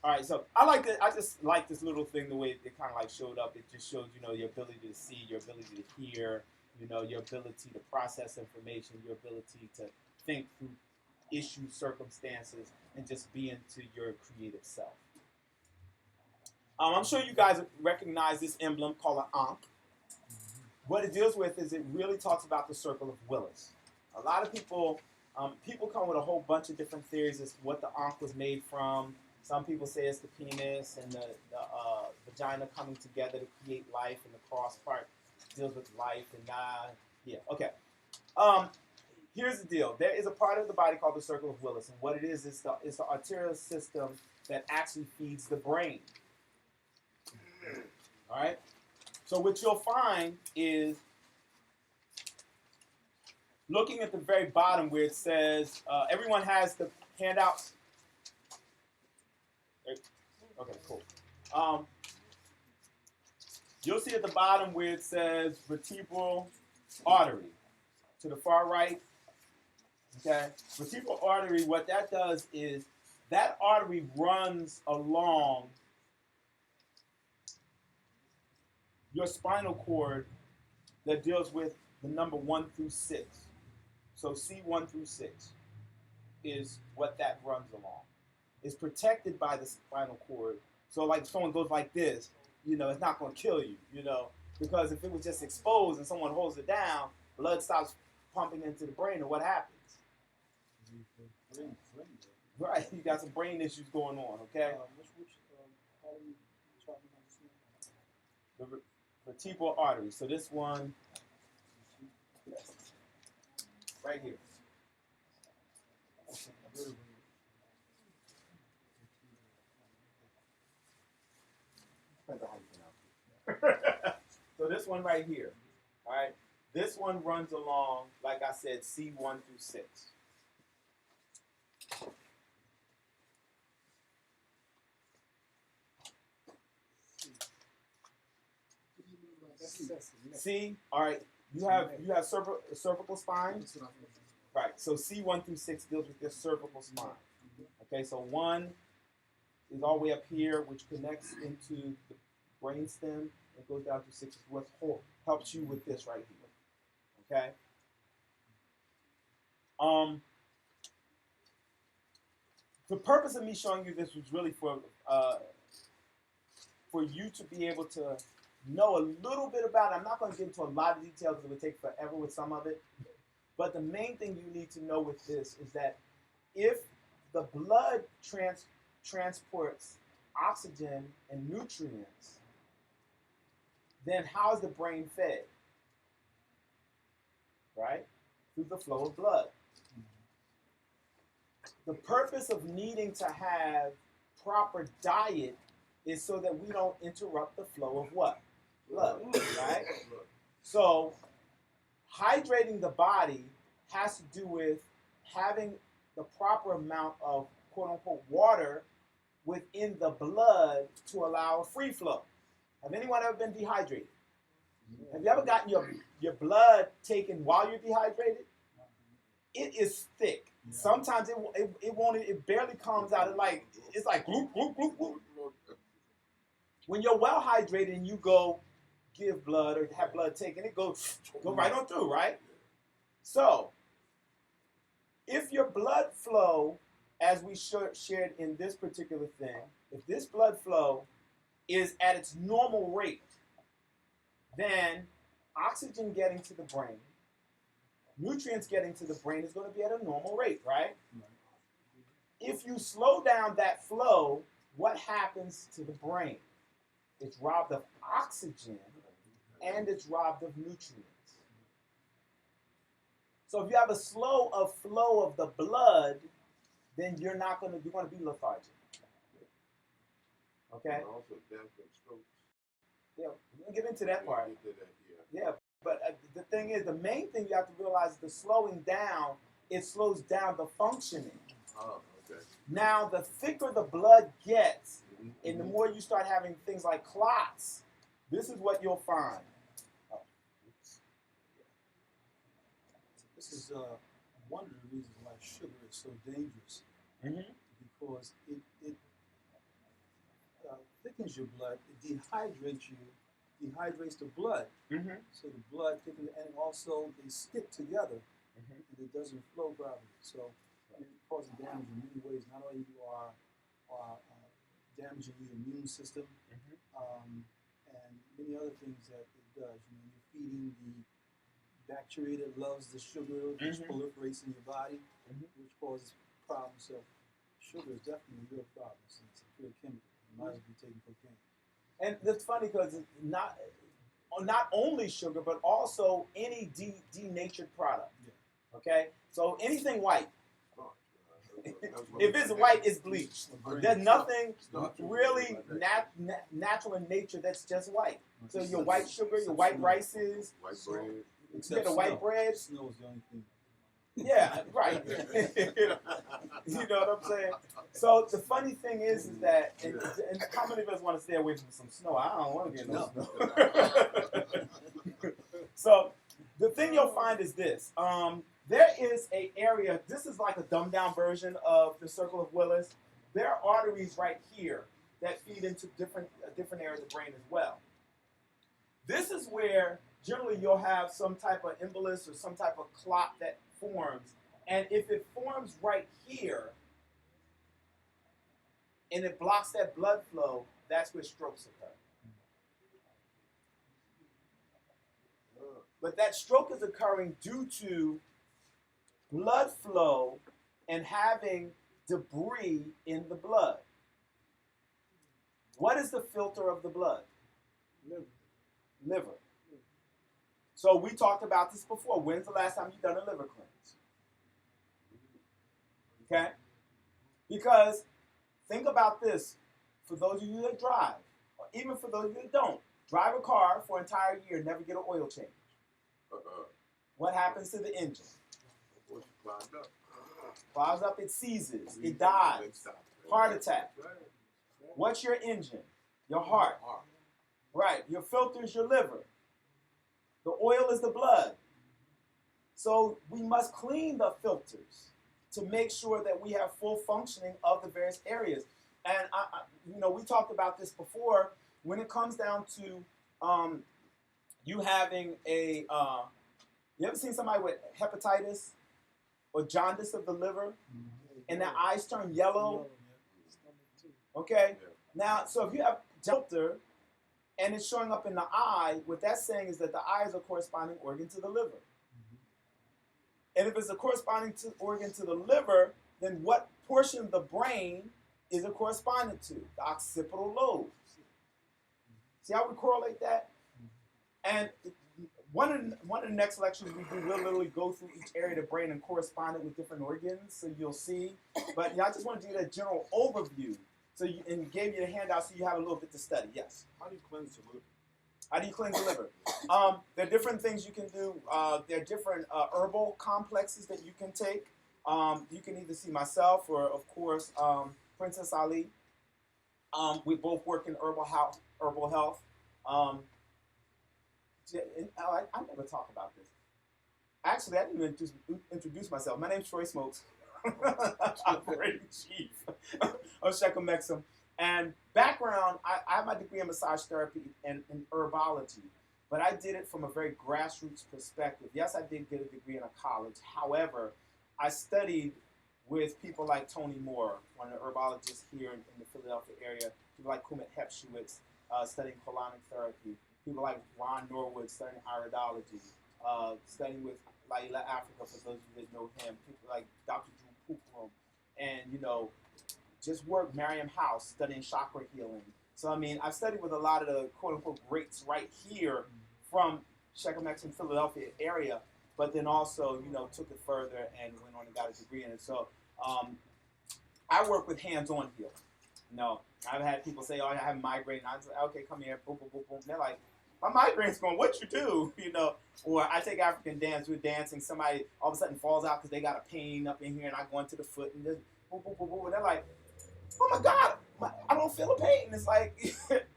All right, so I just like this little thing, the way it kind of like showed up. It just shows, your ability to see, your ability to hear, your ability to process information, your ability to think through issues, circumstances, and just be into your creative self. I'm sure you guys recognize this emblem called an ankh. What it deals with is it really talks about the circle of Willis. A lot of people come with a whole bunch of different theories as to what the ankh was made from. Some people say it's the penis and the vagina coming together to create life, and the cross part deals with life and yeah, okay. Here's the deal. There is a part of the body called the circle of Willis, and what it is the arterial system that actually feeds the brain. All right? So what you'll find is, looking at the very bottom where it says, everyone has the handouts. Okay, cool. You'll see at the bottom where it says vertebral artery. To the far right, okay? Vertebral artery, what that does is that artery runs along your spinal cord that deals with the number 1 through 6. So C1 through 6 is what that runs along. It's protected by the spinal cord. So like if someone goes like this, it's not going to kill you, because if it was just exposed and someone holds it down, blood stops pumping into the brain, and what happens? Right, you got some brain issues going on, okay? How are you talking about this? The vertebral artery. So this one, right here. So this one right here, all right? This one runs along, like I said, C1 through 6. C, all right, you have cervical spine. Right, so C1 through 6 deals with your cervical spine. Okay, so 1 is all the way up here, which connects into the brainstem. It goes down to 6, what helps you with this right here. Okay? The purpose of me showing you this was really for you to be able to know a little bit about it. I'm not going to get into a lot of detail because it would take forever with some of it. But the main thing you need to know with this is that if the blood transports oxygen and nutrients, then how is the brain fed? right? Through the flow of blood. The purpose of needing to have proper diet is so that we don't interrupt the flow of what? Blood, right? So hydrating the body has to do with having the proper amount of quote-unquote water within the blood to allow a free flow. Have anyone ever been dehydrated? Have you ever gotten your blood taken while you're dehydrated? It is thick. Yeah. Sometimes it barely comes out. It's like gloop, gloop, gloop, gloop. When you're well hydrated and you go give blood or have blood taken, it goes go right on through, right? So, if your blood flow, as we shared in this particular thing, if this blood flow is at its normal rate, then oxygen getting to the brain, nutrients getting to the brain is going to be at a normal rate, right? If you slow down that flow, what happens to the brain? It's robbed of oxygen and it's robbed of nutrients. So if you have a slow of flow of the blood, then you're going to be lethargic. Okay? And also death and strokes. Yeah, we'll get into that part. Get to that, yeah. Yeah, but the thing is, the main thing you have to realize is the slowing down, it slows down the functioning. Oh, okay. Now, the thicker the blood gets, Mhm, and the mhm. more you start having things like clots, this is what you'll find. This is one of the reasons why sugar is so dangerous, Mm-hmm. because it thickens your blood, it dehydrates the blood, Mm-hmm. so the blood thickens, and also they stick together, Mm-hmm. and it doesn't flow properly. So it causes damage in many ways. Not only you are damaging your immune system, Mm-hmm. and many other things that it does. You know, you're feeding the bacteria that loves the sugar, which Mhm. proliferates in your body, Mhm. which causes problems. So sugar is definitely a real problem. It's a pure chemical. You might as well be taking cocaine. And it's funny because it's not only sugar, but also any denatured product. Yeah. Okay? So anything white. That's what If we it's said. white, it's bleached. Agreed. There's nothing Starch. really natural in nature that's just white. So your white sugar, your white rices, White bread. you Except get the white snow. bread. Snow is the only thing. Yeah, right. You know what I'm saying? So the funny thing is that, and how many of us want to stay away from some snow? I don't want to get no snow. So the thing you'll find is this. There is an area, this is like a dumbed down version of the Circle of Willis. There are arteries right here that feed into different areas of the brain as well. This is where generally you'll have some type of embolus or some type of clot that forms. And if it forms right here and it blocks that blood flow, that's where strokes occur. But that stroke is occurring due to blood flow and having debris in the blood. What is the filter of the blood? Liver. So we talked about this before. When's the last time you done a liver cleanse? Okay? Because think about this. For those of you that drive, or even for those of you that don't, drive a car for an entire year, never get an oil change. What happens to the engine? Once you climbed up. Clogs up, it seizes, it dies. Heart attack. What's your engine? Your heart. Right. Your filter is your liver. The oil is the blood. So we must clean the filters to make sure that we have full functioning of the various areas. And we talked about this before. When it comes down to you having a, you ever seen somebody with hepatitis or jaundice of the liver, and their eyes turn yellow? Okay. Yeah. Now, so if you have filter and it's showing up in the eye, what that's saying is that the eye is a corresponding organ to the liver. And if it's a corresponding organ to the liver, then what portion of the brain is it corresponding to? The occipital lobe. See how we correlate that? And one of the next lectures we do, we'll literally go through each area of the brain and correspond it with different organs, so you'll see. But I just want to do that general overview, and gave you the handout so you have a little bit to study. Yes. How do you cleanse the liver? How do you cleanse the liver? There are different things you can do. There are different herbal complexes that you can take. You can either see myself or, of course, Princess Ali. We both work in herbal health. I never talk about this. Actually, I didn't even introduce myself. My name's Troy Smokes, operating chief of Shechem Exum. And background, I have my degree in massage therapy and in herbology, but I did it from a very grassroots perspective. Yes, I did get a degree in a college. However, I studied with people like Tony Moore, one of the herbologists here in the Philadelphia area, people like Kumit Hepshowitz, studying colonic therapy, people like Ron Norwood, studying iridology, studying with Laila Africa, for those of you that know him, people like Dr. Drew Pukrum, and, just work Mariam House, studying chakra healing. So, I mean, I've studied with a lot of the quote-unquote greats right here from Shechem Exum, Philadelphia area, but then also, took it further and went on and got a degree in it. So, I work with hands-on healing. I've had people say, oh, I have a migraine. I say, okay, come here, boom, boom, boom, boom. They're like, my migraine's going, what you do? Or I take African dance, we're dancing, somebody all of a sudden falls out because they got a pain up in here, and I go into the foot, and just boom, boom, boom, boom. And they're like, oh my God, I don't feel a pain. It's like,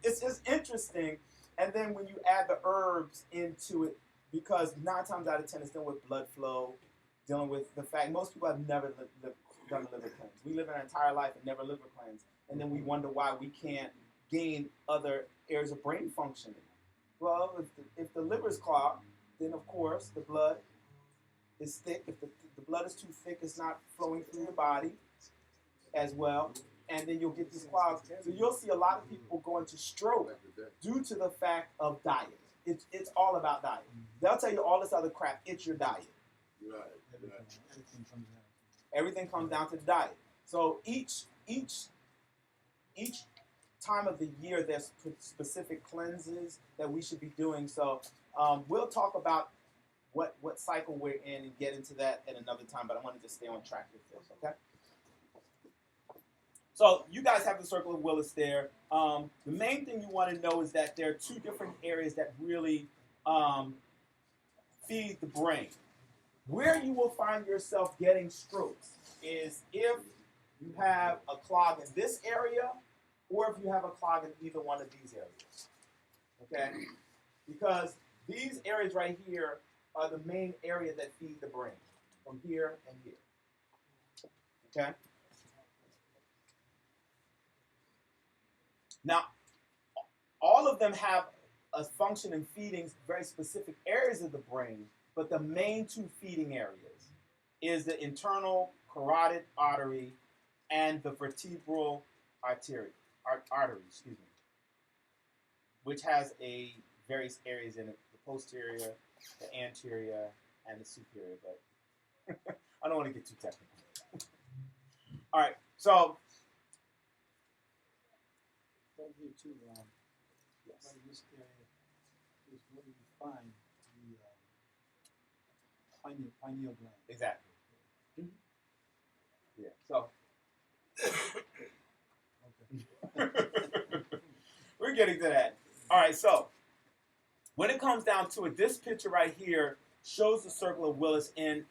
it's just interesting. And then when you add the herbs into it, because 9 times out of 10 it's dealing with blood flow, dealing with the fact most people have never done a liver cleanse. We live our entire life and never liver cleanse. And then we wonder why we can't gain other areas of brain functioning. Well, if the liver is clogged, then of course the blood is thick. If the blood is too thick, it's not flowing through the body as well. And then you'll get these clogs. So you'll see a lot of people go into stroke due to the fact of diet. It's all about diet. They'll tell you all this other crap. It's your diet. Right. Everything comes down to the diet. So each time of the year, there's specific cleanses that we should be doing. So we'll talk about what cycle we're in and get into that at another time. But I wanted to stay on track with this. Okay. So you guys have the circle of Willis there. The main thing you want to know is that there are 2 different areas that really feed the brain. Where you will find yourself getting strokes is if you have a clog in this area or if you have a clog in either one of these areas. Okay? Because these areas right here are the main area that feed the brain, from here and here. Okay? Now, all of them have a function in feeding very specific areas of the brain, but the main 2 feeding areas is the internal carotid artery and the vertebral artery, which has various areas in it, the posterior, the anterior, and the superior, but I don't want to get too technical. All right, so Right here too, yes. right in this area is where you find the pineal gland. Exactly. Yeah. So we're getting to that. All right. So when it comes down to it, this picture right here shows the circle of Willis and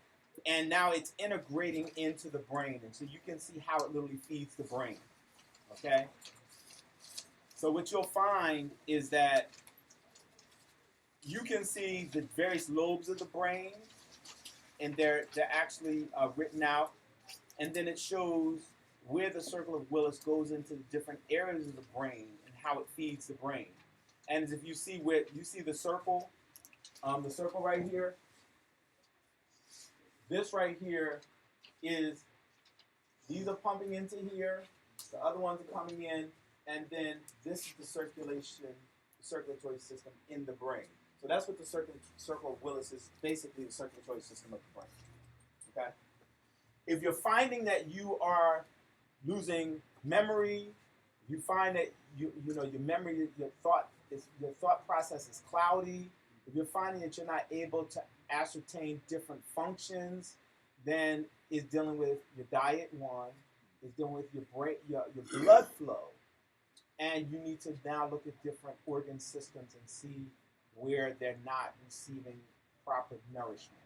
now it's integrating into the brain, and so you can see how it literally feeds the brain. Okay. So what you'll find is that you can see the various lobes of the brain, and they're actually written out, and then it shows where the circle of Willis goes into the different areas of the brain and how it feeds the brain. And if you see the circle right here, this right here is, these are pumping into here, the other ones are coming in, and then this is the circulatory system in the brain. So that's what the circle of Willis is, basically the circulatory system of the brain. Okay? If you're finding that you are losing memory, you find that your memory, your thought process is cloudy, If you're finding that you're not able to ascertain different functions, then it's dealing with your diet, one, it's dealing with your brain, your blood flow. And you need to now look at different organ systems and see where they're not receiving proper nourishment.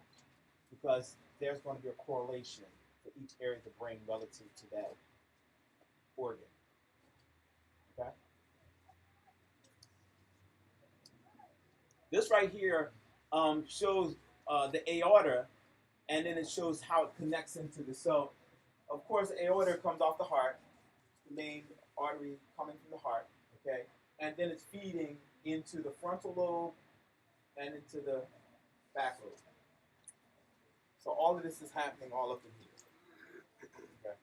Because there's going to be a correlation for each area of the brain relative to that organ. Okay? This right here shows the aorta, and then it shows how it connects into the. So, of course, the aorta comes off the heart, the main artery coming from the heart, okay? And then it's feeding into the frontal lobe and into the back lobe. So all of this is happening all up in here. Okay.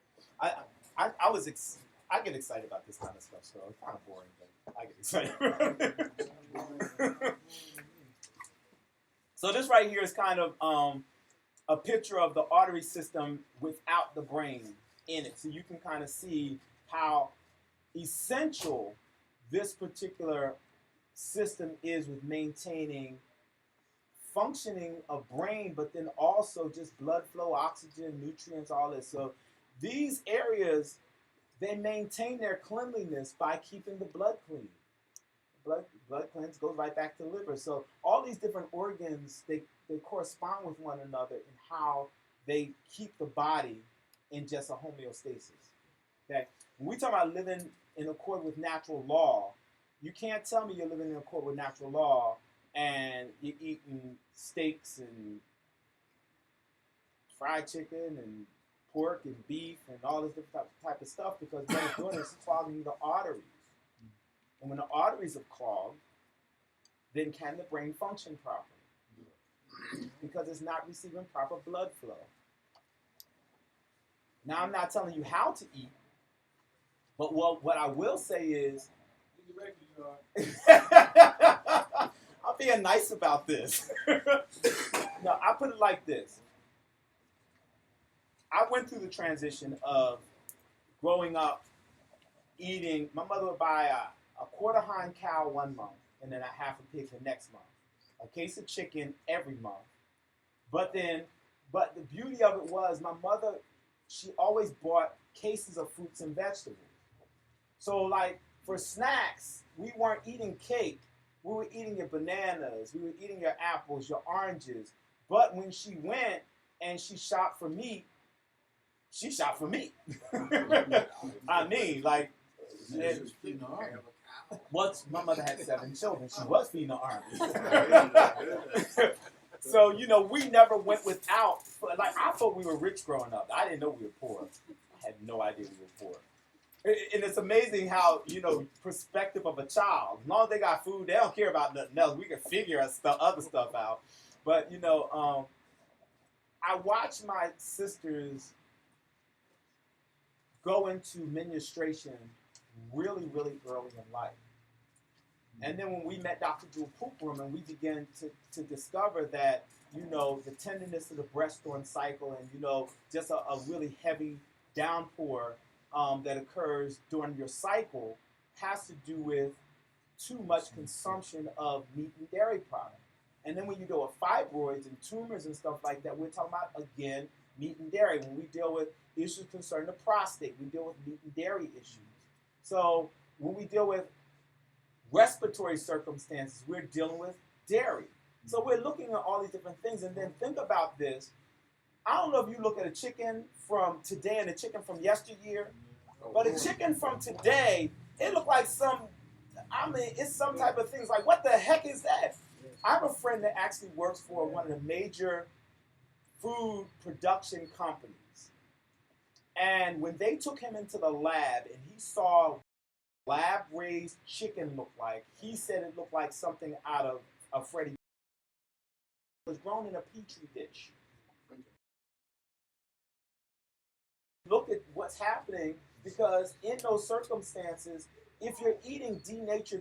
I get excited about this kind of stuff, so it's kind of boring, but I get excited. So this right here is kind of a picture of the artery system without the brain in it. So you can kind of see how essential this particular system is with maintaining functioning of brain, but then also just blood flow, oxygen, nutrients, all this. So these areas, they maintain their cleanliness by keeping the blood clean. Blood cleanse goes right back to the liver. So all these different organs, they correspond with one another in how they keep the body in just a homeostasis. Okay? When we talk about living in accord with natural law, you can't tell me you're living in accord with natural law and you're eating steaks and fried chicken and pork and beef and all this different type of stuff, because what it's doing is clogging the arteries. And when the arteries are clogged, then can the brain function properly? Because it's not receiving proper blood flow. Now, I'm not telling you how to eat, but what I will say is, I'm being nice about this. No, I put it like this. I went through the transition of growing up eating. My mother would buy a quarter hind cow 1 month and then a half a pig the next month. A case of chicken every month. But the beauty of it was my mother, she always bought cases of fruits and vegetables. So like for snacks, we weren't eating cake. We were eating your bananas. We were eating your apples, your oranges. But when she went and she shopped for meat, she shopped for meat. I mean, like, my mother had 7 children. She was feeding the army. So, we never went without. Like, I thought we were rich growing up. I didn't know we were poor. I had no idea we were poor. And it's amazing how, perspective of a child. As long as they got food, they don't care about nothing else. We can figure other stuff out. But, I watched my sisters go into menstruation really, really early in life. And then when we met Dr. Jewel Pookrum and we began to discover that, the tenderness of the breast during cycle and, just a really heavy downpour that occurs during your cycle has to do with too much consumption of meat and dairy products. And then when you deal with fibroids and tumors and stuff like that, we're talking about, again, meat and dairy. When we deal with issues concerning the prostate, we deal with meat and dairy issues. So when we deal with respiratory circumstances, we're dealing with dairy. So we're looking at all these different things. And then think about this. I don't know if you look at a chicken from today and a chicken from yesteryear, but a chicken from today, it looked like it's some type of things. Like, what the heck is that? I have a friend that actually works for one of the major food production companies. And when they took him into the lab and he saw lab-raised chicken look like, he said it looked like something out of a Freddy. It was grown in a petri dish. Look at what's happening, because in those circumstances, if you're eating denatured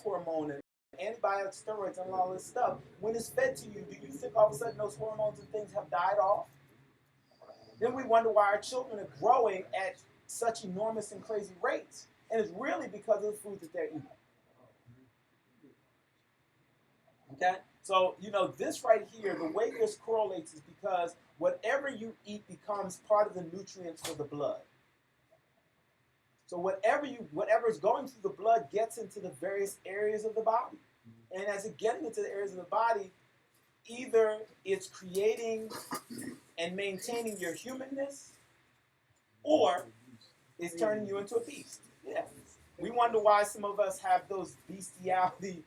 hormone and antibiotics, steroids, and all this stuff. When it's fed to you, do you think all of a sudden those hormones and things have died off? Then we wonder why our children are growing at such enormous and crazy rates. And it's really because of the food that they're eating. Okay? So, this right here, the way this correlates is because whatever you eat becomes part of the nutrients for the blood. So whatever is going through the blood gets into the various areas of the body. And as it gets into the areas of the body, either it's creating and maintaining your humanness, or it's turning you into a beast. Yeah. We wonder why some of us have those bestiality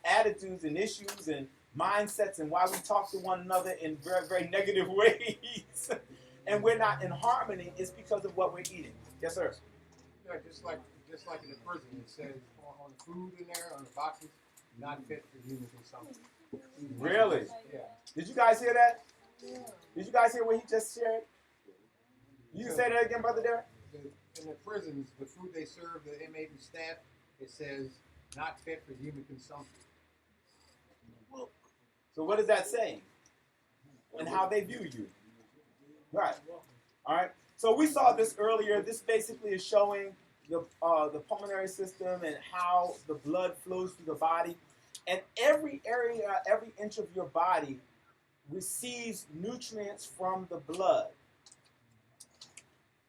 attitudes and issues and mindsets, and why we talk to one another in very, very negative ways. And we're not in harmony. It's because of what we're eating. Yes, sir. Yeah, just like in the prison, it says on the food in there, on the boxes, not fit for human consumption. Really? Yeah. Did you guys hear that? Yeah. Did you guys hear what he just shared? You can say that again, Brother Derek? In the prisons, the food they serve the inmate and staff, it says not fit for human consumption. So what is that saying? And how they view you. Right. All right. So we saw this earlier. This basically is showing the pulmonary system and how the blood flows through the body. And every area, every inch of your body receives nutrients from the blood.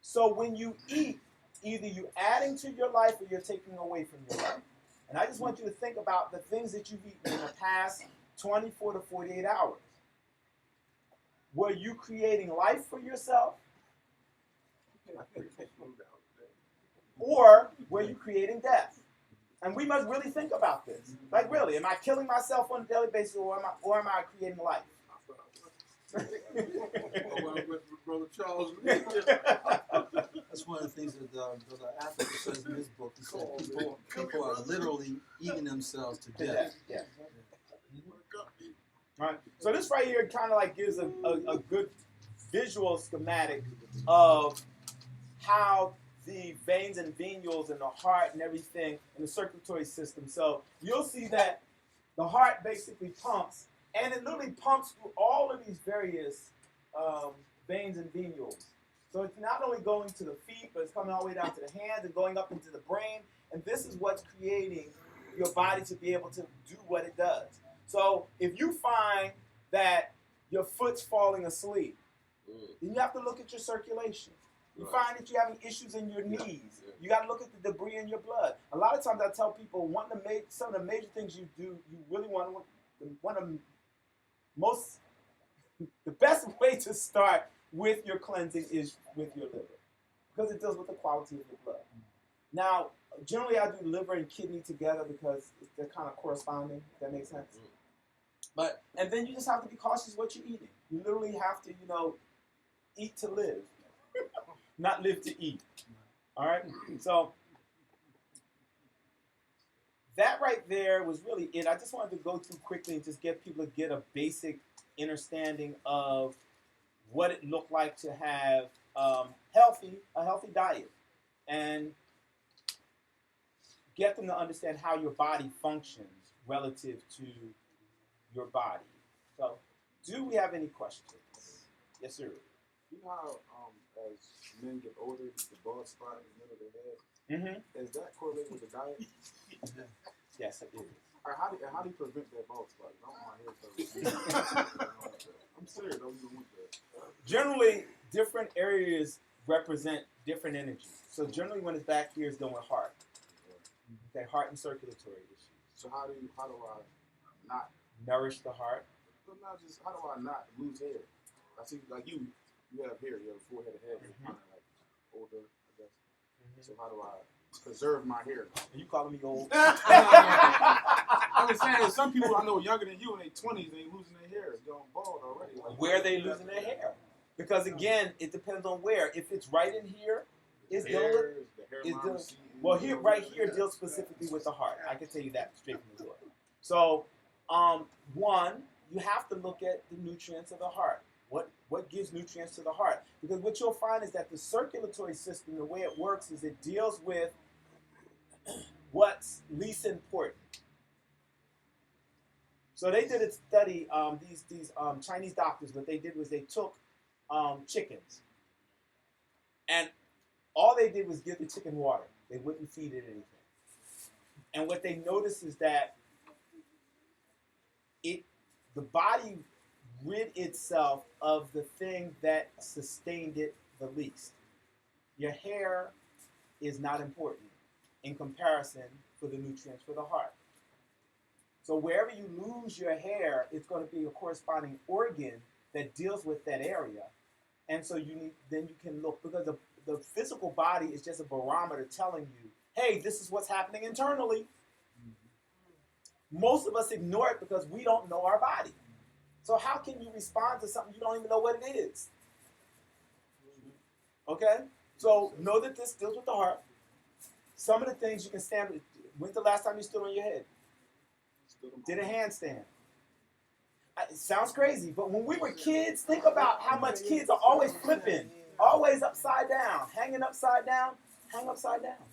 So when you eat, either you're adding to your life or you're taking away from your life. And I just want you to think about the things that you've eaten in the past 24 to 48 hours. Were you creating life for yourself? Or were you creating death? And we must really think about this. Like, really, am I killing myself on a daily basis, or am I creating life? Brother Charles. That's one of the things that Brother Africa says in his book. He said people are literally eating themselves to death. Yeah. All right. So this right here kind of like gives a good visual schematic of how the veins and venules and the heart and everything in the circulatory system. So you'll see that the heart basically pumps, and it literally pumps through all of these various veins and venules. So it's not only going to the feet, but it's coming all the way down to the hands and going up into the brain. And this is what's creating your body to be able to do what it does. So if you find that your foot's falling asleep, then you have to look at your circulation. You find that you're having issues in your knees. You got to look at the debris in your blood. A lot of times I tell people some of the major things you do, you really the best way to start with your cleansing is with your liver, because it deals with the quality of your blood. Now, generally I do liver and kidney together because they're kind of corresponding, if that makes sense. And then you just have to be cautious what you're eating. You literally have to, eat to live, not live to eat. All right? So that right there was really it. I just wanted to go through quickly and just get people to get a basic understanding of what it looked like to have a healthy diet, and get them to understand how your body functions relative to your body. So, do we have any questions? Yes, sir. You know how as men get older, the bald spot in the middle of their head? Mm-hmm. Is that correlated with the diet? Yes, it is. How do you prevent that bald spot? I don't want my hair to I'm serious. I don't even want that. Generally, different areas represent different energies. So generally, when it's back here, it's dealing with heart. Okay, heart and circulatory issues. So how do I not Nourish the heart. But not just how do I not lose hair? I see like you have hair, you have a full head of hair, you're kind of like older, I guess. So how do I preserve my hair? Are you calling me old? I was saying some people I know younger than you in their 20s, they losing their hair, they're going bald already. Like, Where are they losing their hair? Because again, it depends on where. If it's right in here, it's dealing with. Well, here, right here, deals specifically with the heart. I can tell you that straight from the door. So, one, you have to look at the nutrients of the heart. What gives nutrients to the heart? Because what you'll find is that the circulatory system, the way it works is it deals with what's least important. So they did a study. These Chinese doctors, what they did was they took chickens, and all they did was give the chicken water. They wouldn't feed it anything. And what they noticed is that the body rid itself of the thing that sustained it the least. Your hair is not important in comparison for the nutrients for the heart. So wherever you lose your hair, it's going to be a corresponding organ that deals with that area. And so you can look, because the physical body is just a barometer telling you, hey, this is what's happening internally. Most of us ignore it because we don't know our body. So how can you respond to something you don't even know what it is? Okay? So know that this deals with the heart. Some of the things you can stand with. When's the last time you stood on your head? Did a handstand. It sounds crazy, but when we were kids, think about how much kids are always flipping, always upside down, hanging upside down, hang upside down.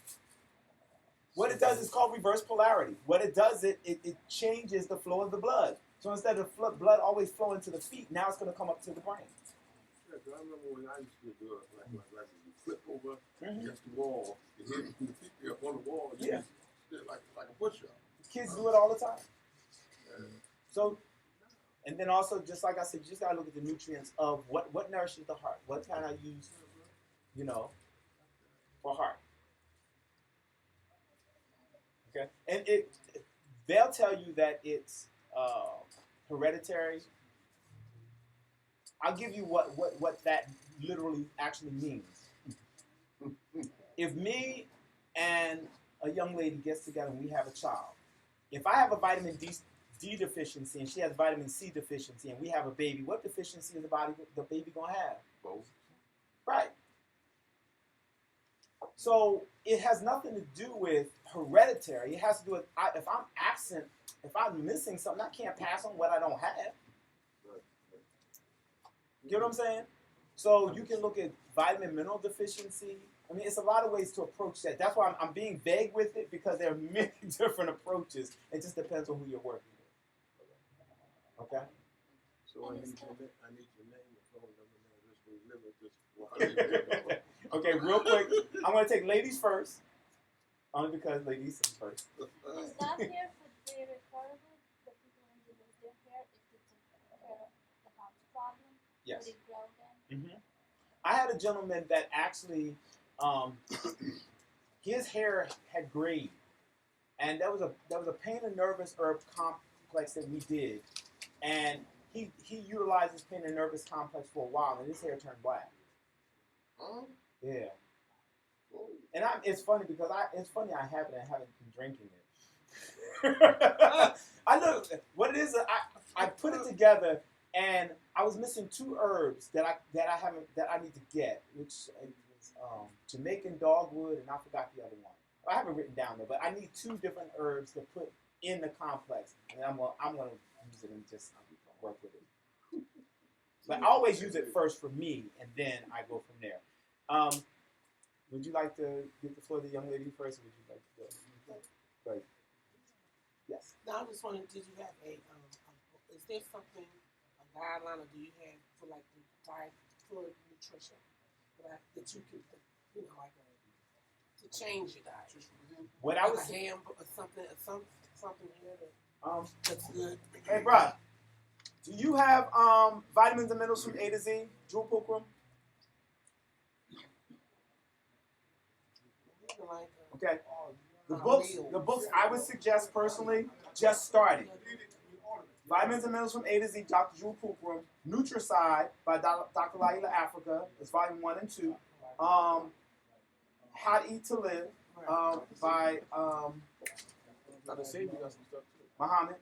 What it does is called reverse polarity. What it does, it changes the flow of the blood. So instead of blood always flowing to the feet, now it's going to come up to the brain. Yeah, 'cause I remember when I used to do it, like you flip over against the wall, and hit your feet up on the wall, and Yeah. you did like a push-up. Kids do it all the time. So, and then also, just like I said, you just gotta look at the nutrients of what nourishes the heart. What can I use, for heart? Okay, and they'll tell you that it's hereditary. I'll give you what that literally actually means. If me and a young lady gets together and we have a child, if I have a vitamin D deficiency and she has vitamin C deficiency and we have a baby, what deficiency is the baby gonna have? Both. Right. So it has nothing to do with hereditary. It has to do with if I'm absent, if I'm missing something, I can't pass on what I don't have. You know what I'm saying? So you can look at vitamin mineral deficiency. I mean, it's a lot of ways to approach that. That's why I'm being vague with it, because there are many different approaches. It just depends on who you're working with. Okay? So I need your name and phone number now. Just live at this. Okay, real quick. I'm going to take ladies first. Only because ladies are first. Is that hair for the recoverable? The people when they lose their hair, if it's a hair that has a problem, Yes. would it grow then? I had a gentleman that actually, his hair had grayed, and that was a pain and nervous herb complex that we did, and he utilized this pain and nervous complex for a while, and his hair turned black. Yeah. And it's funny because I have it and I haven't been drinking it. I know what it is. I put it together, and I was missing two herbs that I need to get, which is Jamaican dogwood, and I forgot the other one. I have it written down there, but I need two different herbs to put in the complex, and I'm gonna use it and just work with it. But I always use it first for me, and then I go from there. Would you like to give the floor to the young lady first, or would you like to go? Right. Yes. Now I just wondering, did you have is there something, a guideline, or do you have for like the diet for nutrition that you can, to change your diet? What I Like was a ham or something here that's good. Hey, bro, do you have vitamins and minerals from A to Z, Jewel Pookrum? Okay. The books I would suggest personally, just started. Vitamins and Minerals from A to Z, Dr. Jewel Pookrum. Nutricide by Dr. Laila Africa. It's volume 1 and 2. How to Eat to Live by Muhammad.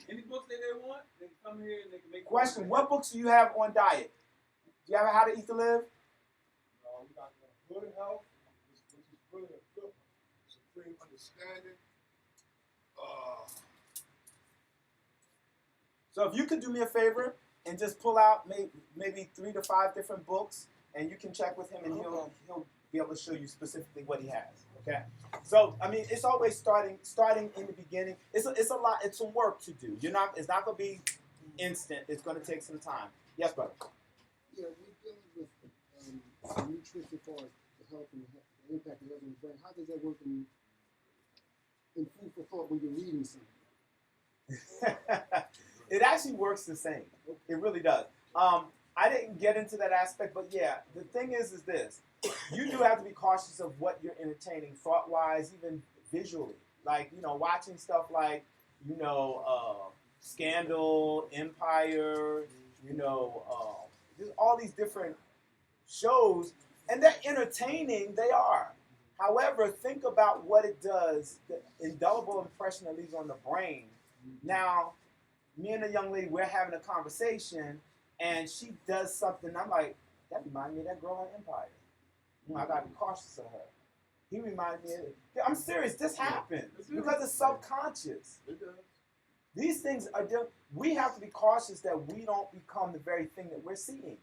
Any books that they want, they can come here and they can make. Question: what books do you have on diet? Do you have How to Eat to Live? We got Good Health, which is really a good one. Supreme Understanding. So if you could do me a favor and just pull out maybe 3 to 5 different books, and you can check with him, and he'll be able to show you specifically what he has. Okay, so I mean, it's always starting in the beginning. It's a lot. It's some work to do. It's not gonna be instant. It's gonna take some time. Yes, brother. Yeah, we're dealing with nutrition for the health and the impact it has on the brain. How does that work in food for thought when you're reading something? It actually works the same. It really does. I didn't get into that aspect, but yeah, the thing is this. You do have to be cautious of what you're entertaining thought-wise, even visually. Like, watching stuff like, Scandal, Empire, there's all these different shows, and they're entertaining, they are. However, think about what it does, the indelible impression it leaves on the brain. Now, me and a young lady, we're having a conversation, and she does something, I'm like, that reminds me of that girl in Empire. I gotta be cautious of her. He reminded me of it. I'm serious, this happens because it's subconscious. It does. These things are just, we have to be cautious that we don't become the very thing that we're seeing.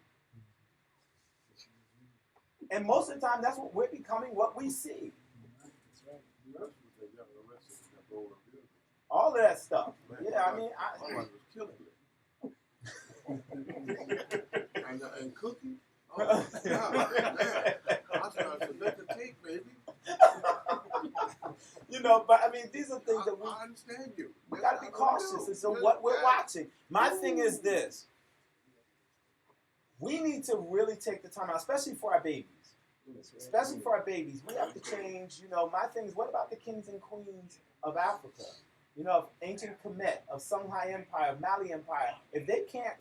And most of the time, that's what we're becoming, what we see. All of that stuff. Yeah, I mean, My wife was killing it. And cooking. Oh, God, man. I started to let the take, baby. But I mean, these are things that I understand you. we got to be cautious as to what we're watching. My thing is this. We need to really take the time out, especially for our babies. Especially for our babies. We have to change, my thing is, what about the kings and queens of Africa? Of ancient Kemet, of Songhai Empire, of Mali Empire. If they can't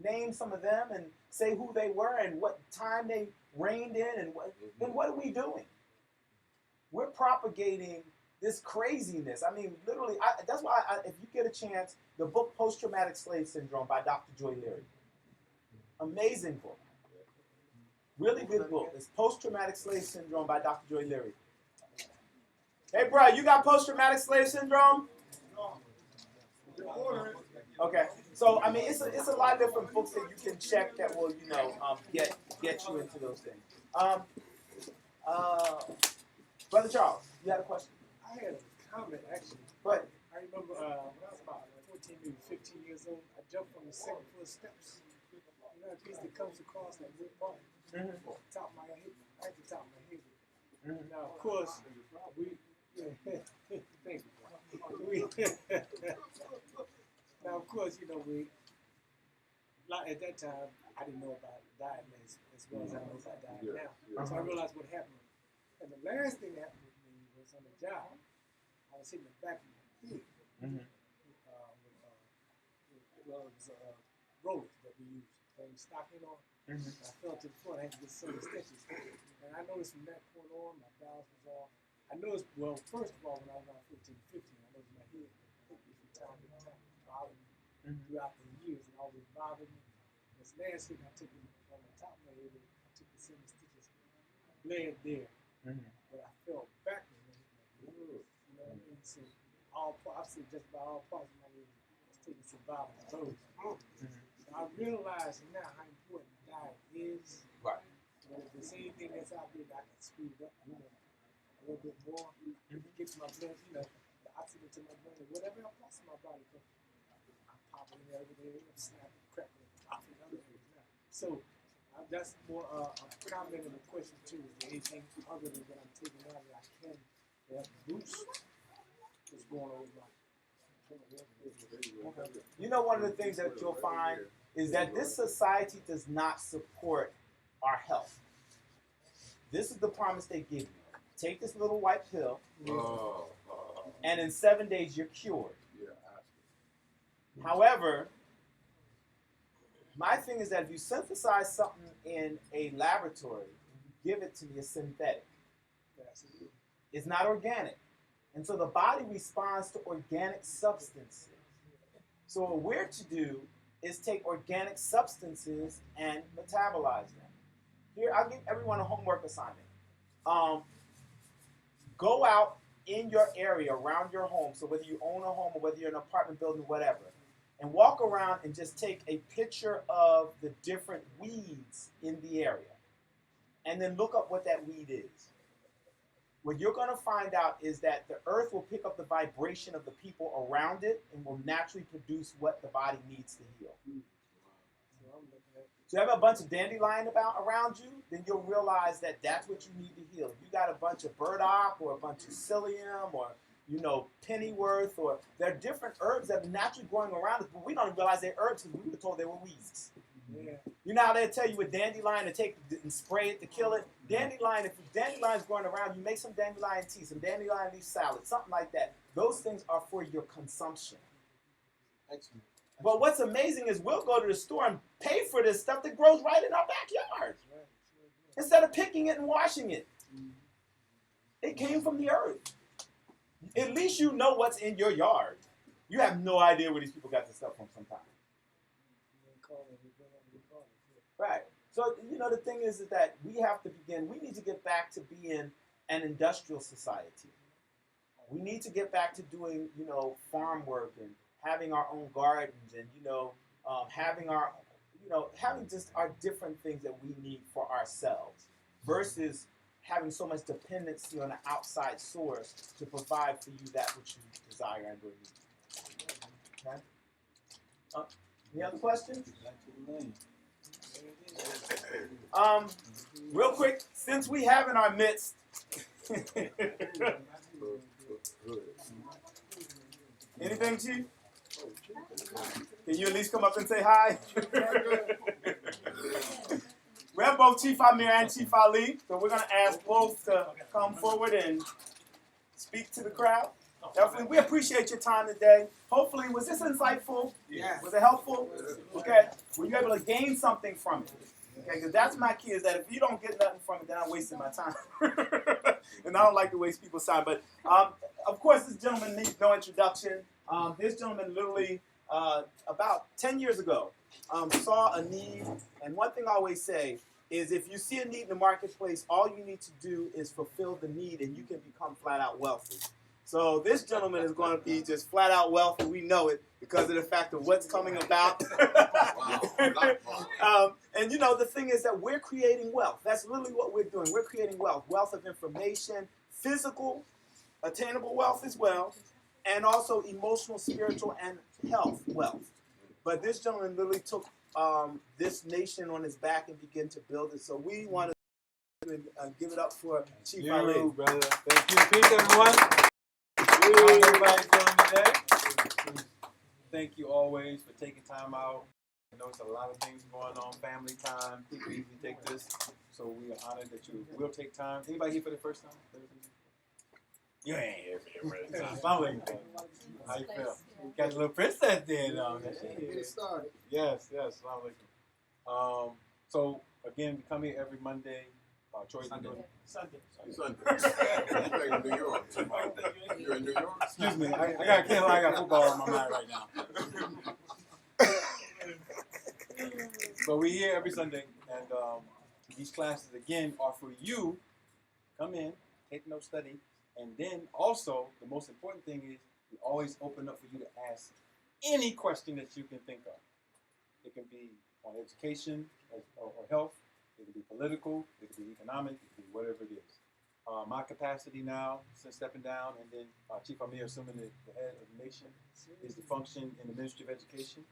name some of them and say who they were and what time they reigned in, then what are we doing? We're propagating this craziness. I mean, literally, that's why, if you get a chance, the book Post-Traumatic Slave Syndrome by Dr. Joy Leary. Amazing book. Really good book. It's Post-Traumatic Slave Syndrome by Dr. Joy Leary. Hey, bro, you got post-traumatic slave syndrome? Okay. So, I mean, it's a lot of different books that you can check that will, get you into those things. Brother Charles, you had a question? I had a comment, actually. But I remember when I was about 14, maybe 15 years old, I jumped from the second floor steps. A piece that comes across like wood part, top of my head, at the top of my head. Now, of course, thank you. Now, of course, like at that time, I didn't know about dying as well as I know about dying now. So I realized what happened. And the last thing that happened with me was on the job. I was hitting the back of my head with rollers that we used. Stocking on. I fell to the floor. I had to get some stitches. And I noticed from that point on, my balance was off. I noticed, well, first of all, when I was around 15, I noticed my head hit me from time to time, bothered me throughout the years, and always bothered me. This last hit, I took it on the top of my head, I took the 7 stitches, bled there. But I fell backwards. So I've seen just about all parts of my head was taking some violent blows. I realize now how important diet is. Right. But if there's anything that's out there that I can speed up, a little bit more, to get to my blood, the oxygen to my blood, whatever else plus in my body, because I'm popping in every day, I'm snapping, crackling, popping other things now. So that's more a comment and a question too. Is there anything other than what I'm taking out that I can help boost what's going on with my one of the things that you'll find is that this society does not support our health. This is the promise they give you. Take this little white pill, and in 7 days you're cured. However, my thing is that if you synthesize something in a laboratory, you give it to me as synthetic. It's not organic. And so the body responds to organic substances. So what we're to do is take organic substances and metabolize them. Here, I'll give everyone a homework assignment. Go out in your area, around your home, so whether you own a home or whether you're in an apartment building, whatever, and walk around and just take a picture of the different weeds in the area. And then look up what that weed is. what you're going to find out is that the earth will pick up the vibration of the people around it and will naturally produce what the body needs to heal. So I'm looking at So you have a bunch of dandelion around you, then you'll realize that that's what you need to heal. If you got a bunch of burdock or a bunch of psyllium or, pennyworth, or there are different herbs that are naturally growing around us, but we don't even realize they're herbs because we were told they were weeds. yeah. You know how they tell you with dandelion to take and spray it to kill it? Dandelion, if dandelion's growing around, you make some dandelion tea, some dandelion leaf salad, something like that. Those things are for your consumption. Excellent. But what's amazing is we'll go to the store and pay for this stuff that grows right in our backyard instead of picking it and washing it. It came from the earth. At least you know what's in your yard. You have no idea where these people got this stuff from sometimes. Right. So, the thing is that we have to we need to get back to being an industrial society. We need to get back to doing, farm work and having our own gardens and, having just our different things that we need for ourselves versus having so much dependency on an outside source to provide for you that which you desire and need. Okay? Any other questions? Back to the lane. Real quick, since we have in our midst, anything, Chief? Can you at least come up and say hi? We have both Chief Amir and Chief Ali, so we're going to ask both to come forward and speak to the crowd. Definitely, we appreciate your time today. Hopefully, was this insightful? Yeah. Was it helpful? Okay. Were you able to gain something from it? Okay, because that's my key, is that if you don't get nothing from it, then I'm wasting my time. And I don't like to waste people's time. But, of course, this gentleman needs no introduction. This gentleman literally, about 10 years ago, saw a need. And one thing I always say is if you see a need in the marketplace, all you need to do is fulfill the need, and you can become flat out wealthy. So this gentleman is going to be just flat out wealthy. We know it because of the fact of what's coming about. And the thing is that we're creating wealth. That's literally what we're doing. We're creating wealth. Wealth of information, physical, attainable wealth as well, and also emotional, spiritual, and health wealth. But this gentleman literally took this nation on his back and began to build it. So we want to give it up for Chief Ali. Brother. Thank you. Peace, everyone. How's everybody doing today? Thank you always for taking time out. I know it's a lot of things going on, family time. People usually take this, so we are honored that you will take time. Anybody here for the first time? You ain't here for the first time. How you feel? Got a little princess there, though. Get it started. Yes. Assalamu alaikum. So again, we come here every Monday. Troy's been doing Sunday. You're in New York. You're in New York? Excuse me, I got football on my mind right now. But we're here every Sunday, and these classes again are for you. Come in, take no study, and then also the most important thing is we always open up for you to ask any question that you can think of. It can be on education or health. It can be political, it can be economic, it can be whatever it is. My capacity now, since stepping down, and then Chief Amir assuming the head of the nation, is to function in the Ministry of Education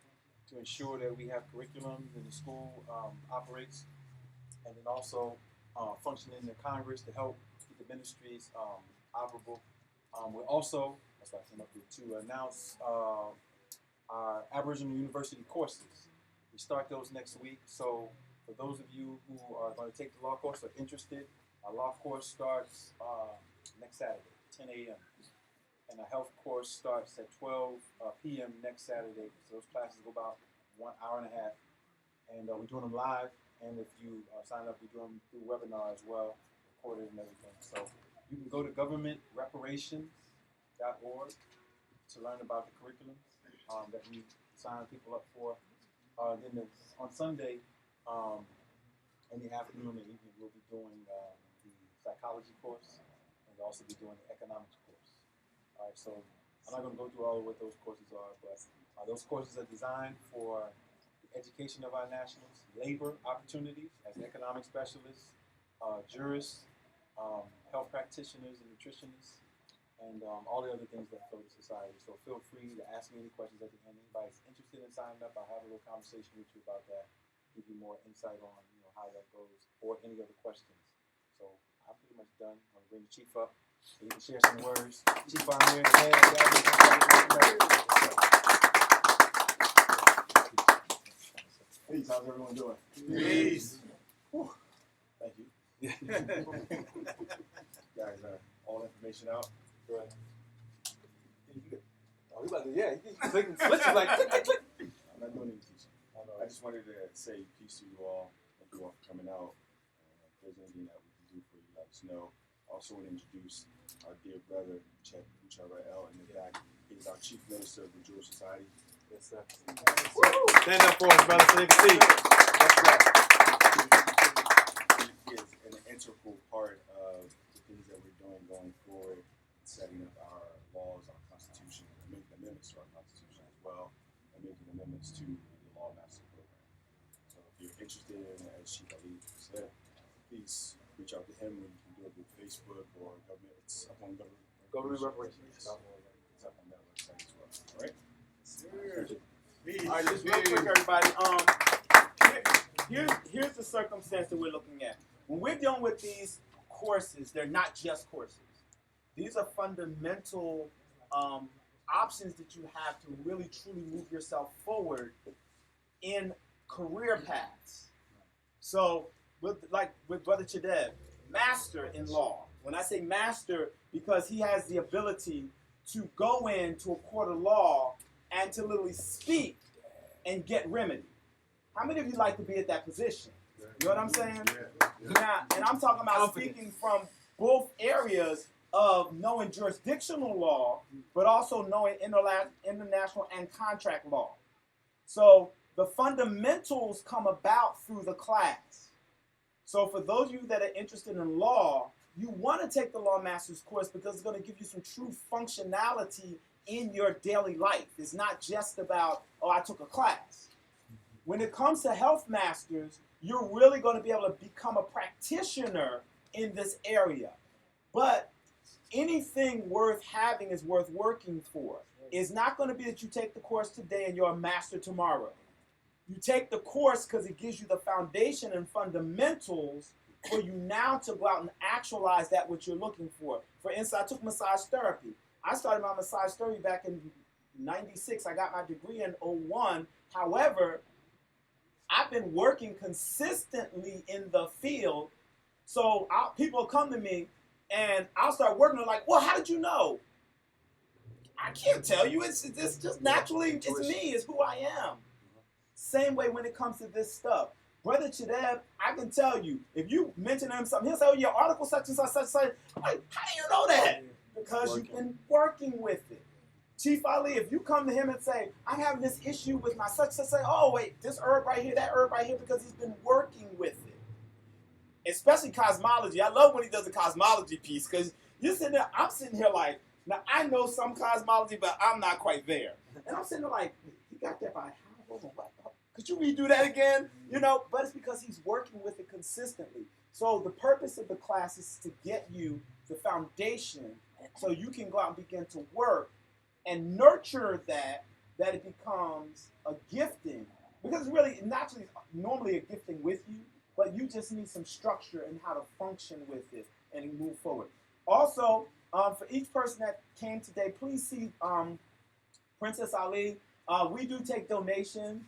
to ensure that we have curriculums and the school operates, and then also function in the Congress to help keep the ministries operable. We're also, that's why I came up here, to announce our Aboriginal University courses. We start those next week, so for those of you who are going to take the law course or interested, our law course starts next Saturday, 10 a.m. And our health course starts at 12 p.m. next Saturday. So those classes go about 1 hour and a half. And we're doing them live. And if you sign up, we do them through webinar as well, recorded and everything. So you can go to governmentreparations.org to learn about the curriculums that we sign people up for. Then on Sunday, in the afternoon and evening, we'll be doing the psychology course, and we'll also be doing the economics course. All right, so I'm not going to go through all of what those courses are, but those courses are designed for the education of our nationals, labor opportunities as economic specialists, jurists, health practitioners and nutritionists, and all the other things that flow the society. So feel free to ask me any questions at the end. Anybody's interested in signing up, I'll have a little conversation with you about that, give you more insight on how that goes, or any other questions. So I'm pretty much done. I'm gonna bring the chief up so he can share some words. Chief, I'm here. Peace. How's everyone doing? Peace. Thank you. Guys, all the information out. Go ahead. Oh, he about to, yeah, he's clicking switches like click, click, click. I'm not doing any teaching. I just wanted to say peace to you all. Thank you all for coming out. If there's anything that we can do for you, let us know. Also want to introduce our dear brother, Chet Ucharel, in the back. He is our chief minister of the Jewish Society. Yes, sir. Stand up for us, brother, so they can see. Yes, sir. He is an integral part of the things that we're doing going forward, setting up our laws, our Constitution, and making amendments to our Constitution as well, and making amendments to the Law Master Program. So if you're interested in, as Chief Ali said, please reach out to him. You can do it with Facebook or government. It's up on government reparations. It's up on that website as well. All right. All right, just real quick, everybody. Here's the circumstance that we're looking at. When we're dealing with these courses, they're not just courses. These are fundamental options that you have to really truly move yourself forward in career paths. So, with Brother Chedeb, master in law. When I say master, because he has the ability to go into a court of law and to literally speak and get remedy. How many of you like to be at that position? You know what I'm saying? Now, and I'm talking about speaking from both areas of knowing jurisdictional law, but also knowing international and contract law. So the fundamentals come about through the class. So for those of you that are interested in law, you want to take the Law Master's course because it's going to give you some true functionality in your daily life. It's not just about, oh, I took a class. When it comes to Health Masters, you're really going to be able to become a practitioner in this area. But anything worth having is worth working for. It's not going to be that you take the course today and you're a master tomorrow. You take the course because it gives you the foundation and fundamentals for you now to go out and actualize that what you're looking for. For instance, I took massage therapy. I started my massage therapy back in 96. I got my degree in 01. However, I've been working consistently in the field. So people come to me and I'll start working. They're like, well, how did you know? I can't tell you. It's just naturally, it's me. It's who I am. Same way when it comes to this stuff. Brother Chedeb, I can tell you, if you mention him something, he'll say, oh, your article such and such, such and such. I'm like, how do you know that? Because you've been working with it. Chief Ali, if you come to him and say, I'm having this issue with my such and such, oh, wait, this herb right here, that herb right here, because he's been working with it. Especially cosmology. I love when he does the cosmology piece, because you're sitting there, I'm sitting here like, now I know some cosmology, but I'm not quite there. And I'm sitting there like, he got that by how? What? Could you redo that again? You know, but it's because he's working with it consistently. So the purpose of the class is to get you the foundation so you can go out and begin to work and nurture that it becomes a gifting. Because it's really naturally, normally a gifting with you, but you just need some structure in how to function with it and move forward. Also, for each person that came today, please see Princess Ali. We do take donations.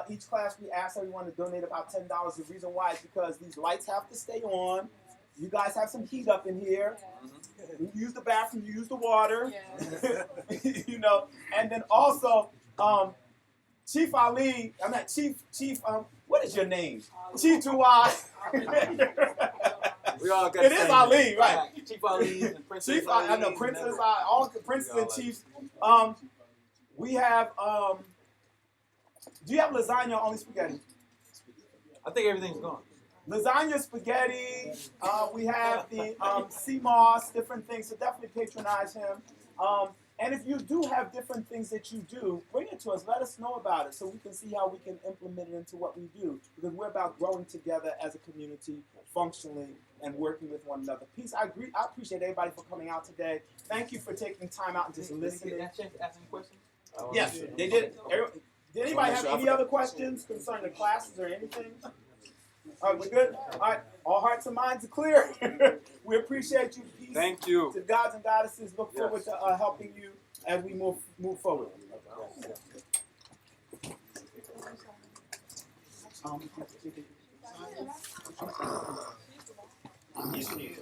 Each class we ask everyone to donate about $10. The reason why is because these lights have to stay on. You guys have some heat up in here. You use the bathroom, you use the water. You know, and then also Chief Ali, I'm not Chief, what is your name? Chief Tuwai. We all got it is Ali, right? Chief Ali and Princess Chief, Ali. I know Princess, all the princes and chiefs. We have, do you have lasagna or only spaghetti? I think everything's gone. Lasagna, spaghetti, we have the sea moss, different things, so definitely patronize him. And if you do have different things that you do, bring it to us. Let us know about it so we can see how we can implement it into what we do. Because we're about growing together as a community, functionally, and working with one another. Peace. I appreciate everybody for coming out today. Thank you for taking time out and just listening. Yes, they did. Did anybody have any other questions concerning the classes or anything? All right, we're good? All right, all hearts and minds are clear. We appreciate you. Peace. Thank you. To gods and goddesses, look forward to helping you as we move forward. You can use